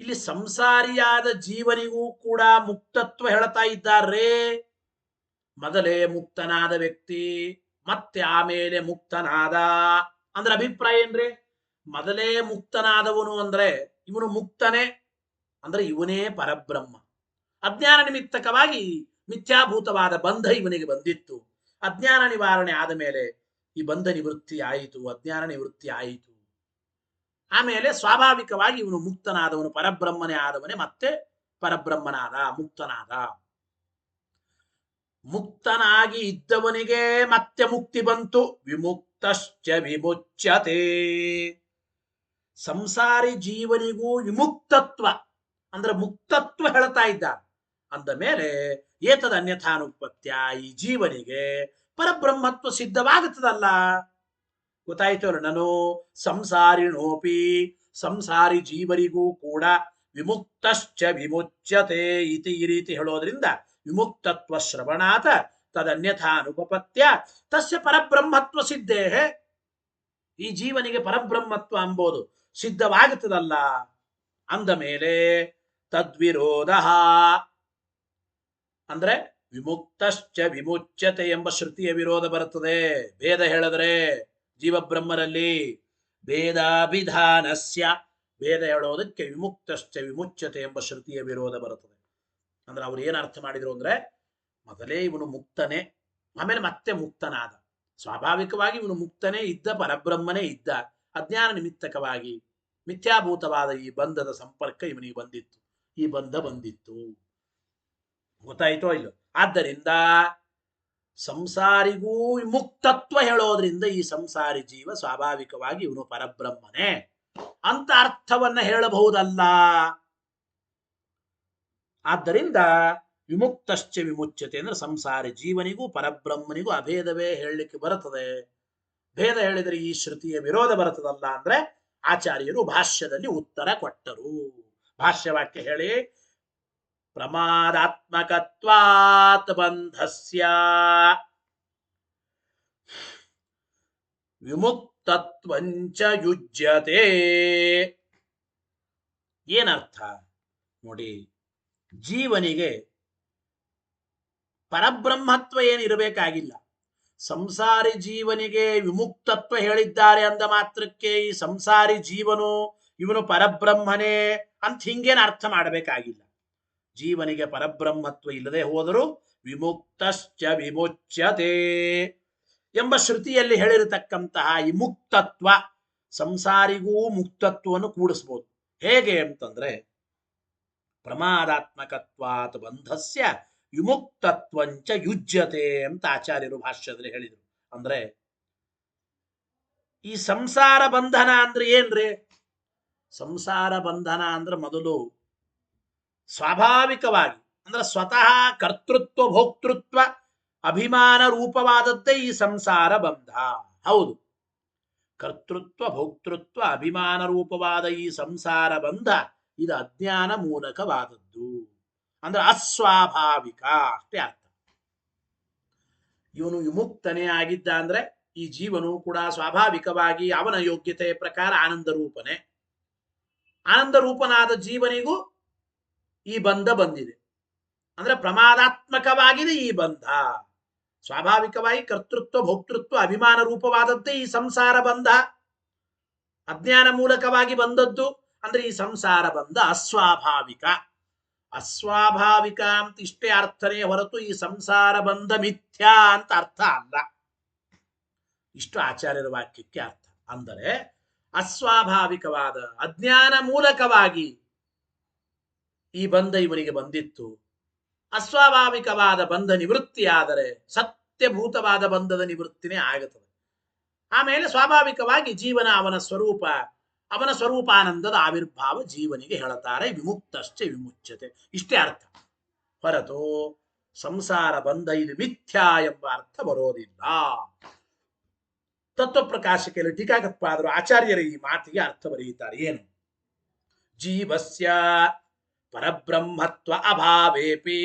ಇಲ್ಲಿ ಸಂಸಾರಿಯಾದ ಜೀವನಿಗೂ ಕೂಡ ಮುಕ್ತತ್ವ ಹೇಳ್ತಾ ಇದ್ದಾರೆ. ಮೊದಲೇ ಮುಕ್ತನಾದ ವ್ಯಕ್ತಿ ಮತ್ತೆ ಆಮೇಲೆ ಮುಕ್ತನಾದ ಅಂದ್ರೆ ಅಭಿಪ್ರಾಯ ಏನ್ರಿ? ಮೊದಲೇ ಮುಕ್ತನಾದವನು ಅಂದ್ರೆ ಇವನು ಮುಕ್ತನೇ ಅಂದ್ರೆ ಇವನೇ ಪರಬ್ರಹ್ಮ. ಅಜ್ಞಾನ ನಿಮಿತ್ತಕವಾಗಿ ಮಿಥ್ಯಾಭೂತವಾದ ಬಂಧ ಇವನಿಗೆ ಬಂದಿತ್ತು. ಅಜ್ಞಾನ ನಿವಾರಣೆ ಆದ ಮೇಲೆ ಈ ಬಂಧ ನಿವೃತ್ತಿ ಆಯಿತು, ಅಜ್ಞಾನ ನಿವೃತ್ತಿ ಆಯಿತು. ಆಮೇಲೆ ಸ್ವಾಭಾವಿಕವಾಗಿ ಇವನು ಮುಕ್ತನಾದವನು, ಪರಬ್ರಹ್ಮನೇ ಆದವನೇ ಮತ್ತೆ ಪರಬ್ರಹ್ಮನಾದ, ಮುಕ್ತನಾದ. ಮುಕ್ತನಾಗಿ ಇದ್ದವನಿಗೆ ಮತ್ತೆ ಮುಕ್ತಿ ಬಂತು. ವಿಮುಕ್ತಶ್ಚ ವಿಮುಚ್ಯತೆ. ಸಂಸಾರಿ ಜೀವನಿಗೂ ವಿಮುಕ್ತತ್ವ ಅಂದ್ರೆ ಮುಕ್ತತ್ವ ಹೇಳ್ತಾ ಇದ್ದ ಅಂದ ಮೇಲೆ ಏತದ ಅನ್ಯಥಾನುಪತ್ಯ ಈ ಜೀವನಿಗೆ ಪರಬ್ರಹ್ಮತ್ವ ಸಿದ್ಧವಾಗುತ್ತದಲ್ಲ. ಗೊತ್ತಾಯ್ತು? ನಾನು ಸಂಸಾರಿಣೋಪಿ ಸಂಸಾರಿ ಜೀವರಿಗೂ ಕೂಡ ವಿಮುಕ್ತಶ್ಚ ವಿಮುಚ್ಯತೆ ಇತಿ ಈ ರೀತಿ ಹೇಳೋದ್ರಿಂದ ವಿಮುಕ್ತತ್ವ ಶ್ರವಣಾತ ತದನ್ಯಥಾನುಪಪತ್ಯ ತಸ್ಯ ಪರಬ್ರಹ್ಮತ್ವ ಸಿದ್ಧೇ. ಈ ಜೀವನಿಗೆ ಪರಬ್ರಹ್ಮತ್ವ ಎಂಬುದು ಸಿದ್ಧವಾಗುತ್ತದಲ್ಲ ಅಂದ ಮೇಲೆ ತದ್ವಿರೋಧ ಅಂದ್ರೆ ವಿಮುಕ್ತಶ್ಚ ವಿಮುಚ್ಯತೆ ಎಂಬ ಶ್ರುತಿಯ ವಿರೋಧ ಬರುತ್ತದೆ. ಭೇದ ಹೇಳಿದ್ರೆ ಜೀವಬ್ರಹ್ಮರಲ್ಲಿ ಭೇದಾಭಿಧಾನಸ್ಯ, ಭೇದ ಹೇಳೋದಕ್ಕೆ ವಿಮುಕ್ತಶ್ಚ ವಿಮುಚ್ಯತೆ ಎಂಬ ಶ್ರುತಿಯ ವಿರೋಧ ಬರುತ್ತದೆ. ಅಂದ್ರೆ ಅವ್ರು ಏನ್ ಅರ್ಥ ಮಾಡಿದ್ರು ಅಂದ್ರೆ ಮೊದಲೇ ಇವನು ಮುಕ್ತನೇ, ಆಮೇಲೆ ಮತ್ತೆ ಮುಕ್ತನಾದ. ಸ್ವಾಭಾವಿಕವಾಗಿ ಇವನು ಮುಕ್ತನೇ ಇದ್ದ, ಪರಬ್ರಹ್ಮನೇ ಇದ್ದ. ಅಜ್ಞಾನ ನಿಮಿತ್ತಕವಾಗಿ ಮಿಥ್ಯಾಭೂತವಾದ ಈ ಬಂಧದ ಸಂಪರ್ಕ ಇವನಿಗೆ ಬಂದಿತ್ತು, ಈ ಬಂಧ ಬಂದಿತ್ತು. ಗೊತ್ತಾಯ್ತೋ ಇಲ್ಲೋ? ಆದ್ದರಿಂದ ಸಂಸಾರಿಗೂ ಮುಕ್ತತ್ವ ಹೇಳೋದ್ರಿಂದ ಈ ಸಂಸಾರಿ ಜೀವ ಸ್ವಾಭಾವಿಕವಾಗಿ ಇವನು ಪರಬ್ರಹ್ಮನೇ ಅಂತ ಅರ್ಥವನ್ನ ಹೇಳಬಹುದಲ್ಲ. ಆದ್ದರಿಂದ ವಿಮುಕ್ತಶ್ಚ ವಿಮುಚ್ಯತೆ ಅಂದ್ರೆ ಸಂಸಾರಿ ಜೀವನಿಗೂ ಪರಬ್ರಹ್ಮನಿಗೂ ಅಭೇದವೇ ಹೇಳಲಿಕ್ಕೆ ಬರುತ್ತದೆ. ಭೇದ ಹೇಳಿದರೆ ಈ ಶ್ರುತಿಯ ವಿರೋಧ ಬರುತ್ತದಲ್ಲ ಅಂದ್ರೆ ಆಚಾರ್ಯರು ಭಾಷ್ಯದಲ್ಲಿ ಉತ್ತರ ಕೊಟ್ಟರು. ಭಾಷ್ಯವಾಕ್ಯ ಹೇಳಿ, ಪ್ರಮಾದಾತ್ಮಕತ್ವಾತ್ ಬಂಧಸ್ಯ ವಿಮುಕ್ತತ್ವಂಚ ಯುಜ್ಯತೆ. ಏನರ್ಥ ನೋಡಿ, ಜೀವನಿಗೆ ಪರಬ್ರಹ್ಮತ್ವ ಏನಿರಬೇಕಾಗಿಲ್ಲ. ಸಂಸಾರಿ ಜೀವನಿಗೆ ವಿಮುಕ್ತತ್ವ ಹೇಳಿದ್ದಾರೆ ಅಂದ ಮಾತ್ರಕ್ಕೆ ಈ ಸಂಸಾರಿ ಜೀವನು ಇವನು ಪರಬ್ರಹ್ಮನೇ ಅಂತ ಹಿಂಗೇನು ಅರ್ಥ ಮಾಡಬೇಕಾಗಿಲ್ಲ. ಜೀವನಿಗೆ ಪರಬ್ರಹ್ಮತ್ವ ಇಲ್ಲದೆ ಹೋದರೂ ವಿಮುಕ್ತಶ್ಚ ವಿಮುಚ್ಯತೆ ಎಂಬ ಶ್ರುತಿಯಲ್ಲಿ ಹೇಳಿರತಕ್ಕಂತಹ ಈ ಮುಕ್ತತ್ವ, ಸಂಸಾರಿಗೂ ಮುಕ್ತತ್ವವನ್ನು ಕೂಡಿಸ್ಬೋದು. ಹೇಗೆ ಅಂತಂದ್ರೆ ಪ್ರಮಾದಾತ್ಮಕತ್ವಾತ್ ಬಂಧಸ್ಯ ವಿಮುಕ್ತತ್ವಂಚ ಯುಜ್ಯತೆ ಅಂತ ಆಚಾರ್ಯರು ಭಾಷ್ಯದಲ್ಲಿ ಹೇಳಿದರು. ಅಂದ್ರೆ ಈ ಸಂಸಾರ ಬಂಧನ ಅಂದ್ರೆ ಏನ್ರಿ? ಸಂಸಾರ ಬಂಧನ ಅಂದ್ರೆ ಮೊದಲು ಸ್ವಾಭಾವಿಕವಾಗಿ ಅಂದ್ರೆ ಸ್ವತಃ ಕರ್ತೃತ್ವ ಭೋಕ್ತೃತ್ವ ಅಭಿಮಾನ ರೂಪವಾದದ್ದೇ ಈ ಸಂಸಾರ ಬಂಧ. ಹೌದು, ಕರ್ತೃತ್ವ ಭೋಕ್ತೃತ್ವ ಅಭಿಮಾನ ರೂಪವಾದ ಈ ಸಂಸಾರ ಬಂಧ ಇದು ಅಜ್ಞಾನ ಮೂಲಕವಾದದ್ದು, ಅಂದ್ರೆ ಅಸ್ವಾಭಾವಿಕ ಅಷ್ಟೇ ಅರ್ಥ. ಇವನು ವಿಮುಕ್ತನೇ ಆಗಿದ್ದ ಅಂದ್ರೆ ಈ ಜೀವನು ಕೂಡ ಸ್ವಾಭಾವಿಕವಾಗಿ ಅವನ ಯೋಗ್ಯತೆಯ ಪ್ರಕಾರ ಆನಂದ ರೂಪನೇ. ಆನಂದ ರೂಪನಾದ ಜೀವನಿಗೂ ಈ ಬಂಧ ಬಂದಿದೆ ಅಂದ್ರೆ ಪ್ರಮಾದಾತ್ಮಕವಾಗಿದೆ ಈ ಬಂಧ. ಸ್ವಾಭಾವಿಕವಾಗಿ ಕರ್ತೃತ್ವ ಭೋಕ್ತೃತ್ವ ಅಭಿಮಾನ ರೂಪವಾದದ್ದೇ ಈ ಸಂಸಾರ ಬಂಧ, ಅಜ್ಞಾನ ಮೂಲಕವಾಗಿ ಬಂದದ್ದು. ಅಂದ್ರೆ ಈ ಸಂಸಾರ ಬಂಧ ಅಸ್ವಾಭಾವಿಕ. ಅಸ್ವಾಭಾವಿಕ ಅಂತ ಇಷ್ಟೇ ಅರ್ಥನೇ ಹೊರತು ಈ ಸಂಸಾರ ಬಂಧ ಮಿಥ್ಯಾ ಅಂತ ಅರ್ಥ ಅಲ್ಲ. ಇಷ್ಟು ಆಚಾರ್ಯರ ವಾಕ್ಯಕ್ಕೆ ಅರ್ಥ. ಅಂದರೆ ಅಸ್ವಾಭಾವಿಕವಾದ ಅಜ್ಞಾನ ಮೂಲಕವಾಗಿ ಈ ಬಂಧ ಇವನಿಗೆ ಬಂದಿತ್ತು. ಅಸ್ವಾಭಾವಿಕವಾದ ಬಂಧ ನಿವೃತ್ತಿಯಾದರೆ ಸತ್ಯಭೂತವಾದ ಬಂಧದ ನಿವೃತ್ತಿನೇ ಆಗುತ್ತದೆ. ಆಮೇಲೆ ಸ್ವಾಭಾವಿಕವಾಗಿ ಜೀವನ ಅವನ ಸ್ವರೂಪಾನಂದದ ಆವಿರ್ಭಾವ ಜೀವನಿಗೆ ಹೇಳುತ್ತಾರೆ. ವಿಮುಕ್ತಶ್ಚ ವಿಮುಚ್ಯತೆ, ಇಷ್ಟೇ ಅರ್ಥ ಹೊರತು ಸಂಸಾರ ಬಂಧ ಇದು ಮಿಥ್ಯಾ ಎಂಬ ಅರ್ಥ ಬರೋದಿಲ್ಲ. ತತ್ವಪ್ರಕಾಶಕರಲ್ಲಿ ಟೀಕಾಕೃತ್ಪಾದರು ಆಚಾರ್ಯರ ಈ ಮಾತಿಗೆ ಅರ್ಥ ಬರೆಯುತ್ತಾರೆ. ಏನು? ಜೀವಸ್ಯ ಪರಬ್ರಹ್ಮತ್ವ ಅಭಾವೇಪಿ,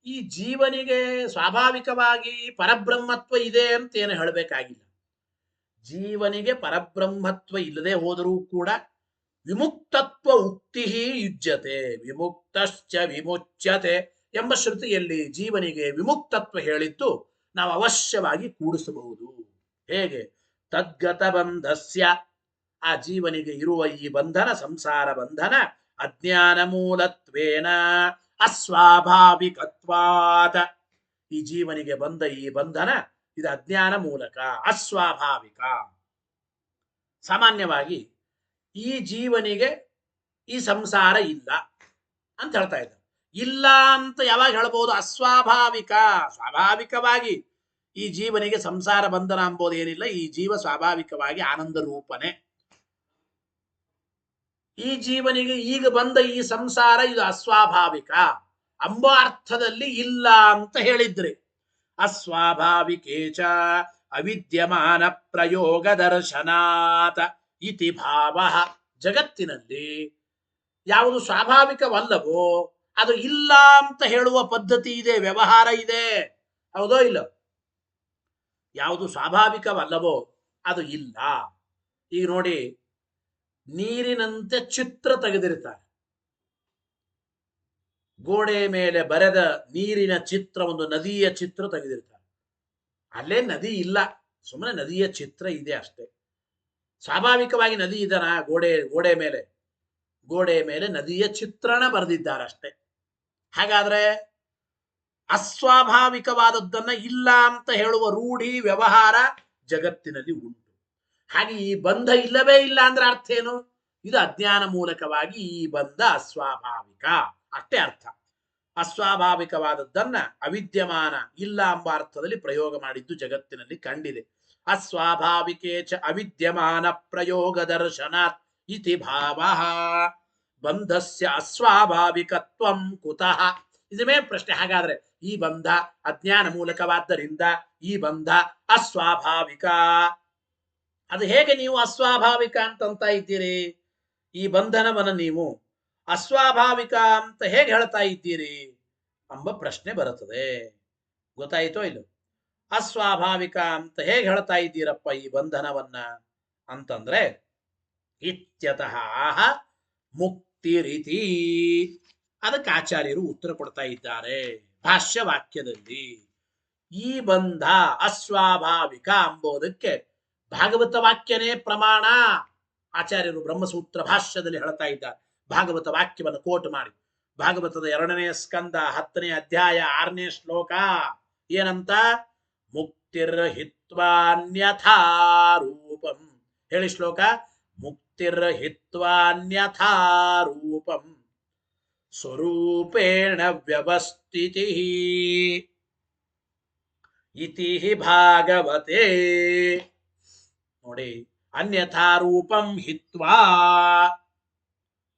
ಈ ಜೀವನಿಗೆ ಸ್ವಾಭಾವಿಕವಾಗಿ ಪರಬ್ರಹ್ಮತ್ವ ಇದೆ ಅಂತ ಏನು ಹೇಳಬೇಕಾಗಿಲ್ಲ. ಜೀವನಿಗೆ ಪರಬ್ರಹ್ಮತ್ವ ಇಲ್ಲದೆ ಹೋದರೂ ಕೂಡ ವಿಮುಕ್ತತ್ವ ಉಕ್ತಿ ಯುಜ್ಯತೆ, ವಿಮುಕ್ತಶ್ಚ ವಿಮುಚ್ಯತೆ ಎಂಬ ಶ್ರುತಿಯಲ್ಲಿ ಜೀವನಿಗೆ ವಿಮುಕ್ತತ್ವ ಹೇಳಿದ್ದು ನಾವು ಅವಶ್ಯವಾಗಿ ಕೂಡಿಸಬಹುದು. ಹೇಗೆ? ತದ್ಗತ ಬಂಧಸ್ಯ, ಆ ಜೀವನಿಗೆ ಇರುವ ಈ ಬಂಧನ ಸಂಸಾರ ಬಂಧನ ಅಜ್ಞಾನ ಮೂಲತ್ವೇನ ಅಸ್ವಾಭಾವಿಕತ್ವಾತ್, ಈ ಜೀವನಿಗೆ ಬಂದ ಈ ಬಂಧನ ಇದು ಅಜ್ಞಾನ ಮೂಲಕ ಅಸ್ವಾಭಾವಿಕ. ಸಾಮಾನ್ಯವಾಗಿ ಈ ಜೀವನಿಗೆ ಈ ಸಂಸಾರ ಇಲ್ಲ ಅಂತ ಹೇಳ್ತಾ ಇದ್ದಾರೆ. ಇಲ್ಲ ಅಂತ ಯಾವಾಗ ಹೇಳ್ಬೋದು? ಅಸ್ವಾಭಾವಿಕ. ಸ್ವಾಭಾವಿಕವಾಗಿ ಈ ಜೀವನಿಗೆ ಸಂಸಾರ ಬಂಧನ ಎಂಬುದೇನಿಲ್ಲ. ಈ ಜೀವ ಸ್ವಾಭಾವಿಕವಾಗಿ ಆನಂದ ರೂಪನೇ. ಈ ಜೀವನಿಗೆ ಈಗ ಬಂದ ಈ ಸಂಸಾರ ಇದು ಅಸ್ವಾಭಾವಿಕ ಎಂಬ ಅರ್ಥದಲ್ಲಿ ಇಲ್ಲ ಅಂತ ಹೇಳಿದ್ರಿ. ಅಸ್ವಾಭಾವಿಕೇಚ ಅವಿದ್ಯಮಾನ ಪ್ರಯೋಗ ದರ್ಶನಾತ್ ಇತಿ ಭಾವ. ಜಗತ್ತಿನಲ್ಲಿ ಯಾವುದು ಸ್ವಾಭಾವಿಕವಲ್ಲವೋ ಅದು ಇಲ್ಲ ಅಂತ ಹೇಳುವ ಪದ್ಧತಿ ಇದೆ, ವ್ಯವಹಾರ ಇದೆ. ಹೌದೋ ಇಲ್ಲ? ಯಾವುದು ಸ್ವಾಭಾವಿಕವಲ್ಲವೋ ಅದು ಇಲ್ಲ. ಈಗ ನೋಡಿ, ನೀರಿನಂತೆ ಚಿತ್ರ ತೆಗೆದಿರ್ತಾರೆ. ಗೋಡೆ ಮೇಲೆ ಬರೆದ ನೀರಿನ ಚಿತ್ರ, ಒಂದು ನದಿಯ ಚಿತ್ರ ತೆಗೆದಿರ್ತಾರೆ. ಅಲ್ಲೇ ನದಿ ಇಲ್ಲ, ಸುಮ್ಮನೆ ನದಿಯ ಚಿತ್ರ ಇದೆ ಅಷ್ಟೇ. ಸ್ವಾಭಾವಿಕವಾಗಿ ನದಿ ಇದನ ಗೋಡೆ ಮೇಲೆ ನದಿಯ ಚಿತ್ರಣ ಬರೆದಿದ್ದಾರೆ ಅಷ್ಟೇ. ಹಾಗಾದ್ರೆ ಅಸ್ವಾಭಾವಿಕವಾದದ್ದನ್ನ ಇಲ್ಲ ಅಂತ ಹೇಳುವ ರೂಢಿ ವ್ಯವಹಾರ ಜಗತ್ತಿನಲ್ಲಿ ಉಂಟು. ಹಾಗೆ ಈ ಬಂಧ ಇಲ್ಲವೇ ಇಲ್ಲ ಅಂದ್ರೆ ಅರ್ಥ ಏನು? ಇದು ಅಜ್ಞಾನ ಮೂಲಕವಾಗಿ ಈ ಬಂಧ ಅಸ್ವಾಭಾವಿಕ, ಅಷ್ಟೇ ಅರ್ಥ. ಅಸ್ವಾಭಾವಿಕವಾದದ್ದನ್ನ ಅವಿದ್ಯಮಾನ ಇಲ್ಲ ಎಂಬ ಅರ್ಥದಲ್ಲಿ ಪ್ರಯೋಗ ಮಾಡಿದ್ದು ಜಗತ್ತಿನಲ್ಲಿ ಕಂಡಿದೆ. ಅಸ್ವಾಭಾವಿಕೇಚ ಅವಿದ್ಯಮಾನ ಪ್ರಯೋಗ ದರ್ಶನಾತ್ ಇತಿ ಭಾವ. ಬಂಧಸ್ಯ ಅಸ್ವಾಭಾವಿಕತ್ವಂ ಕುತಃ? ಇದೇ ಪ್ರಶ್ನೆ. ಹಾಗಾದ್ರೆ ಈ ಬಂಧ ಅಜ್ಞಾನ ಮೂಲಕವಾದ್ದರಿಂದ ಈ ಬಂಧ ಅಸ್ವಾಭಾವಿಕ. ಅದು ಹೇಗೆ ನೀವು ಅಸ್ವಾಭಾವಿಕ ಅಂತ ಇದ್ದೀರಿ? ಈ ಬಂಧನವನ್ನು ನೀವು ಅಸ್ವಾಭಾವಿಕ ಅಂತ ಹೇಗೆ ಹೇಳ್ತಾ ಇದ್ದೀರಿ ಎಂಬ ಪ್ರಶ್ನೆ ಬರುತ್ತದೆ. ಗೊತ್ತಾಯಿತೋ ಇಲ್ಲ? ಅಸ್ವಾಭಾವಿಕ ಅಂತ ಹೇಗೆ ಹೇಳ್ತಾ ಇದ್ದೀರಪ್ಪ ಈ ಬಂಧನವನ್ನ ಅಂತಂದ್ರೆ, ಇತ್ಯತಃ ಮುಕ್ತಿ ರೀತಿ. ಅದಕ್ಕೆ ಆಚಾರ್ಯರು ಉತ್ತರ ಕೊಡ್ತಾ ಇದ್ದಾರೆ ಭಾಷ್ಯ ವಾಕ್ಯದಲ್ಲಿ. ಈ ಬಂಧ ಅಸ್ವಾಭಾವಿಕ ಎಂಬುದಕ್ಕೆ ಭಾಗವತ ವಾಕ್ಯನೇ ಪ್ರಮಾಣ. ಆಚಾರ್ಯರು ಬ್ರಹ್ಮಸೂತ್ರ ಭಾಷ್ಯದಲ್ಲಿ ಹೇಳ್ತಾ ಇದ್ದಾರೆ. ಭಾಗವತ ವಾಕ್ಯವನ್ನು ಕೋಟ್ ಮಾಡಿ, ಭಾಗವತದ 2ನೇ ಸ್ಕಂದ 10ನೇ ಅಧ್ಯಾಯ 6ನೇ ಶ್ಲೋಕ ಏನಂತ? ಮುಕ್ತಿರ್ಹಿತ್ವಾನ್ಯಥಾ ರೂಪಂ. ಹೇಳಿ ಶ್ಲೋಕ. ಮುಕ್ತಿರ್ಹಿತ್ವಾನ್ಯಥಾ ರೂಪಂ ಸ್ವರೂಪೇಣ ವ್ಯವಸ್ಥಿತಿ ಇತಿ ಭಾಗವತೆ. ನೋಡಿ, ಅನ್ಯಥಾ ರೂಪಂ ಹಿತ್ವಾ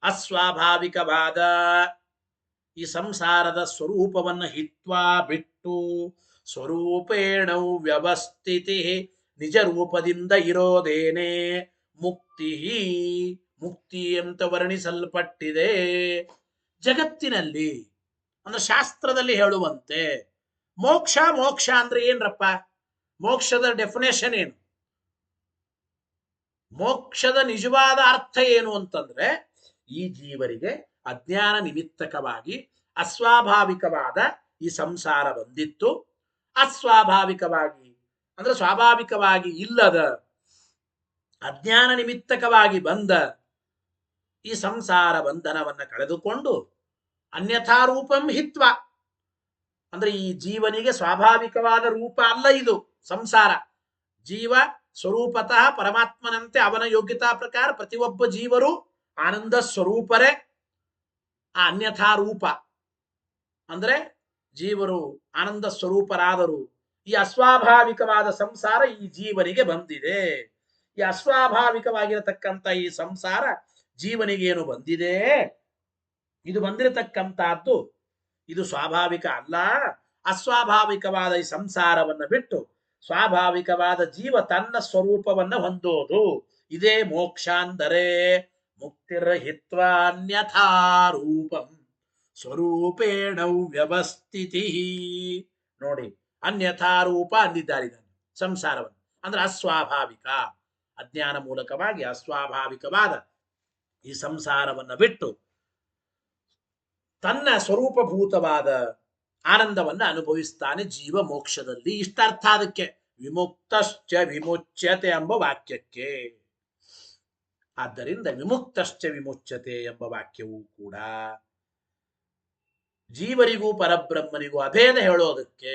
ಅಸ್ವಾಭಾವಿಕವಾದ ಈ ಸಂಸಾರದ ಸ್ವರೂಪವನ್ನು ಹಿತ್ವಾ ಬಿಟ್ಟು ಸ್ವರೂಪೇಣೌ ವ್ಯವಸ್ಥಿತಿ ನಿಜ ರೂಪದಿಂದ ಇರೋದೇನೆ ಮುಕ್ತಿ ಮುಕ್ತಿ ಅಂತ ವರ್ಣಿಸಲ್ಪಟ್ಟಿದೆ. ಜಗತ್ತಿನಲ್ಲಿ ಅಂದ್ರೆ ಶಾಸ್ತ್ರದಲ್ಲಿ ಹೇಳುವಂತೆ ಮೋಕ್ಷ ಮೋಕ್ಷ ಅಂದ್ರೆ ಏನ್ರಪ್ಪ? ಮೋಕ್ಷದ ಡೆಫಿನೇಷನ್ ಏನು? ಮೋಕ್ಷದ ನಿಜವಾದ ಅರ್ಥ ಏನು ಅಂತಂದ್ರೆ ಈ ಜೀವರಿಗೆ ಅಜ್ಞಾನ ನಿಮಿತ್ತಕವಾಗಿ ಅಸ್ವಾಭಾವಿಕವಾದ ಈ ಸಂಸಾರ ಬಂದಿತ್ತು. ಅಸ್ವಾಭಾವಿಕವಾಗಿ ಅಂದ್ರೆ ಸ್ವಾಭಾವಿಕವಾಗಿ ಇಲ್ಲದ ಅಜ್ಞಾನ ನಿಮಿತ್ತಕವಾಗಿ ಬಂದ ಈ ಸಂಸಾರ ಬಂಧನವನ್ನ ಕಳೆದುಕೊಂಡು ಅನ್ಯಥಾ ರೂಪಂ ಹಿತ್ವ ಅಂದ್ರೆ ಈ ಜೀವನಿಗೆ ಸ್ವಾಭಾವಿಕವಾದ ರೂಪ ಅಲ್ಲ ಇದು ಸಂಸಾರ. ಜೀವ ಸ್ವರೂಪತಃ ಪರಮಾತ್ಮನಂತೆ ಅವನ ಯೋಗ್ಯತಾ ಪ್ರಕಾರ ಪ್ರತಿಯೊಬ್ಬ ಜೀವರು ಆನಂದ ಸ್ವರೂಪರೇ. ಆ ಅನ್ಯಥಾ ರೂಪ ಅಂದ್ರೆ ಜೀವರು ಆನಂದ ಸ್ವರೂಪರಾದರು. ಈ ಅಸ್ವಾಭಾವಿಕವಾದ ಸಂಸಾರ ಈ ಜೀವನಿಗೆ ಬಂದಿದೆ. ಈ ಅಸ್ವಾಭಾವಿಕವಾಗಿರತಕ್ಕಂಥ ಈ ಸಂಸಾರ ಜೀವನಿಗೇನು ಬಂದಿದೆ, ಇದು ಬಂದಿರತಕ್ಕಂಥದ್ದು ಇದು ಸ್ವಾಭಾವಿಕ ಅಲ್ಲ. ಅಸ್ವಾಭಾವಿಕವಾದ ಈ ಸಂಸಾರವನ್ನು ಬಿಟ್ಟು ಸ್ವಾಭಾವಿಕವಾದ ಜೀವ ತನ್ನ ಸ್ವರೂಪವನ್ನ ಹೊಂದೋದು, ಇದೇ ಮೋಕ್ಷ ಅಂದರೆ. ಮುಕ್ತಿರ್ಹಿತ್ವ ಅನ್ಯಥಾ ರೂಪಂ ಸ್ವರೂಪೇಣ ವ್ಯವಸ್ಥಿತಿ. ನೋಡಿ, ಅನ್ಯಥಾ ರೂಪ ಅಂದಿದ್ದಾರೆ ಸಂಸಾರವನ್ನು, ಅಂದ್ರೆ ಅಸ್ವಾಭಾವಿಕ ಅಜ್ಞಾನ ಮೂಲಕವಾಗಿ ಅಸ್ವಾಭಾವಿಕವಾದ ಈ ಸಂಸಾರವನ್ನ ಬಿಟ್ಟು ತನ್ನ ಸ್ವರೂಪಭೂತವಾದ ಆನಂದವನ್ನ ಅನುಭವಿಸ್ತಾನೆ ಜೀವ ಮೋಕ್ಷದಲ್ಲಿ. ಇಷ್ಟರ್ಥ ಅದಕ್ಕೆ ವಿಮುಕ್ತಶ್ಚ ವಿಮುಚ್ಯತೆ ಎಂಬ ವಾಕ್ಯಕ್ಕೆ. ಆದ್ದರಿಂದ ವಿಮುಕ್ತಶ್ಚ ವಿಮುಚ್ಯತೆ ಎಂಬ ವಾಕ್ಯವೂ ಕೂಡ ಜೀವರಿಗೂ ಪರಬ್ರಹ್ಮನಿಗೂ ಅಭೇದ ಹೇಳೋದಕ್ಕೆ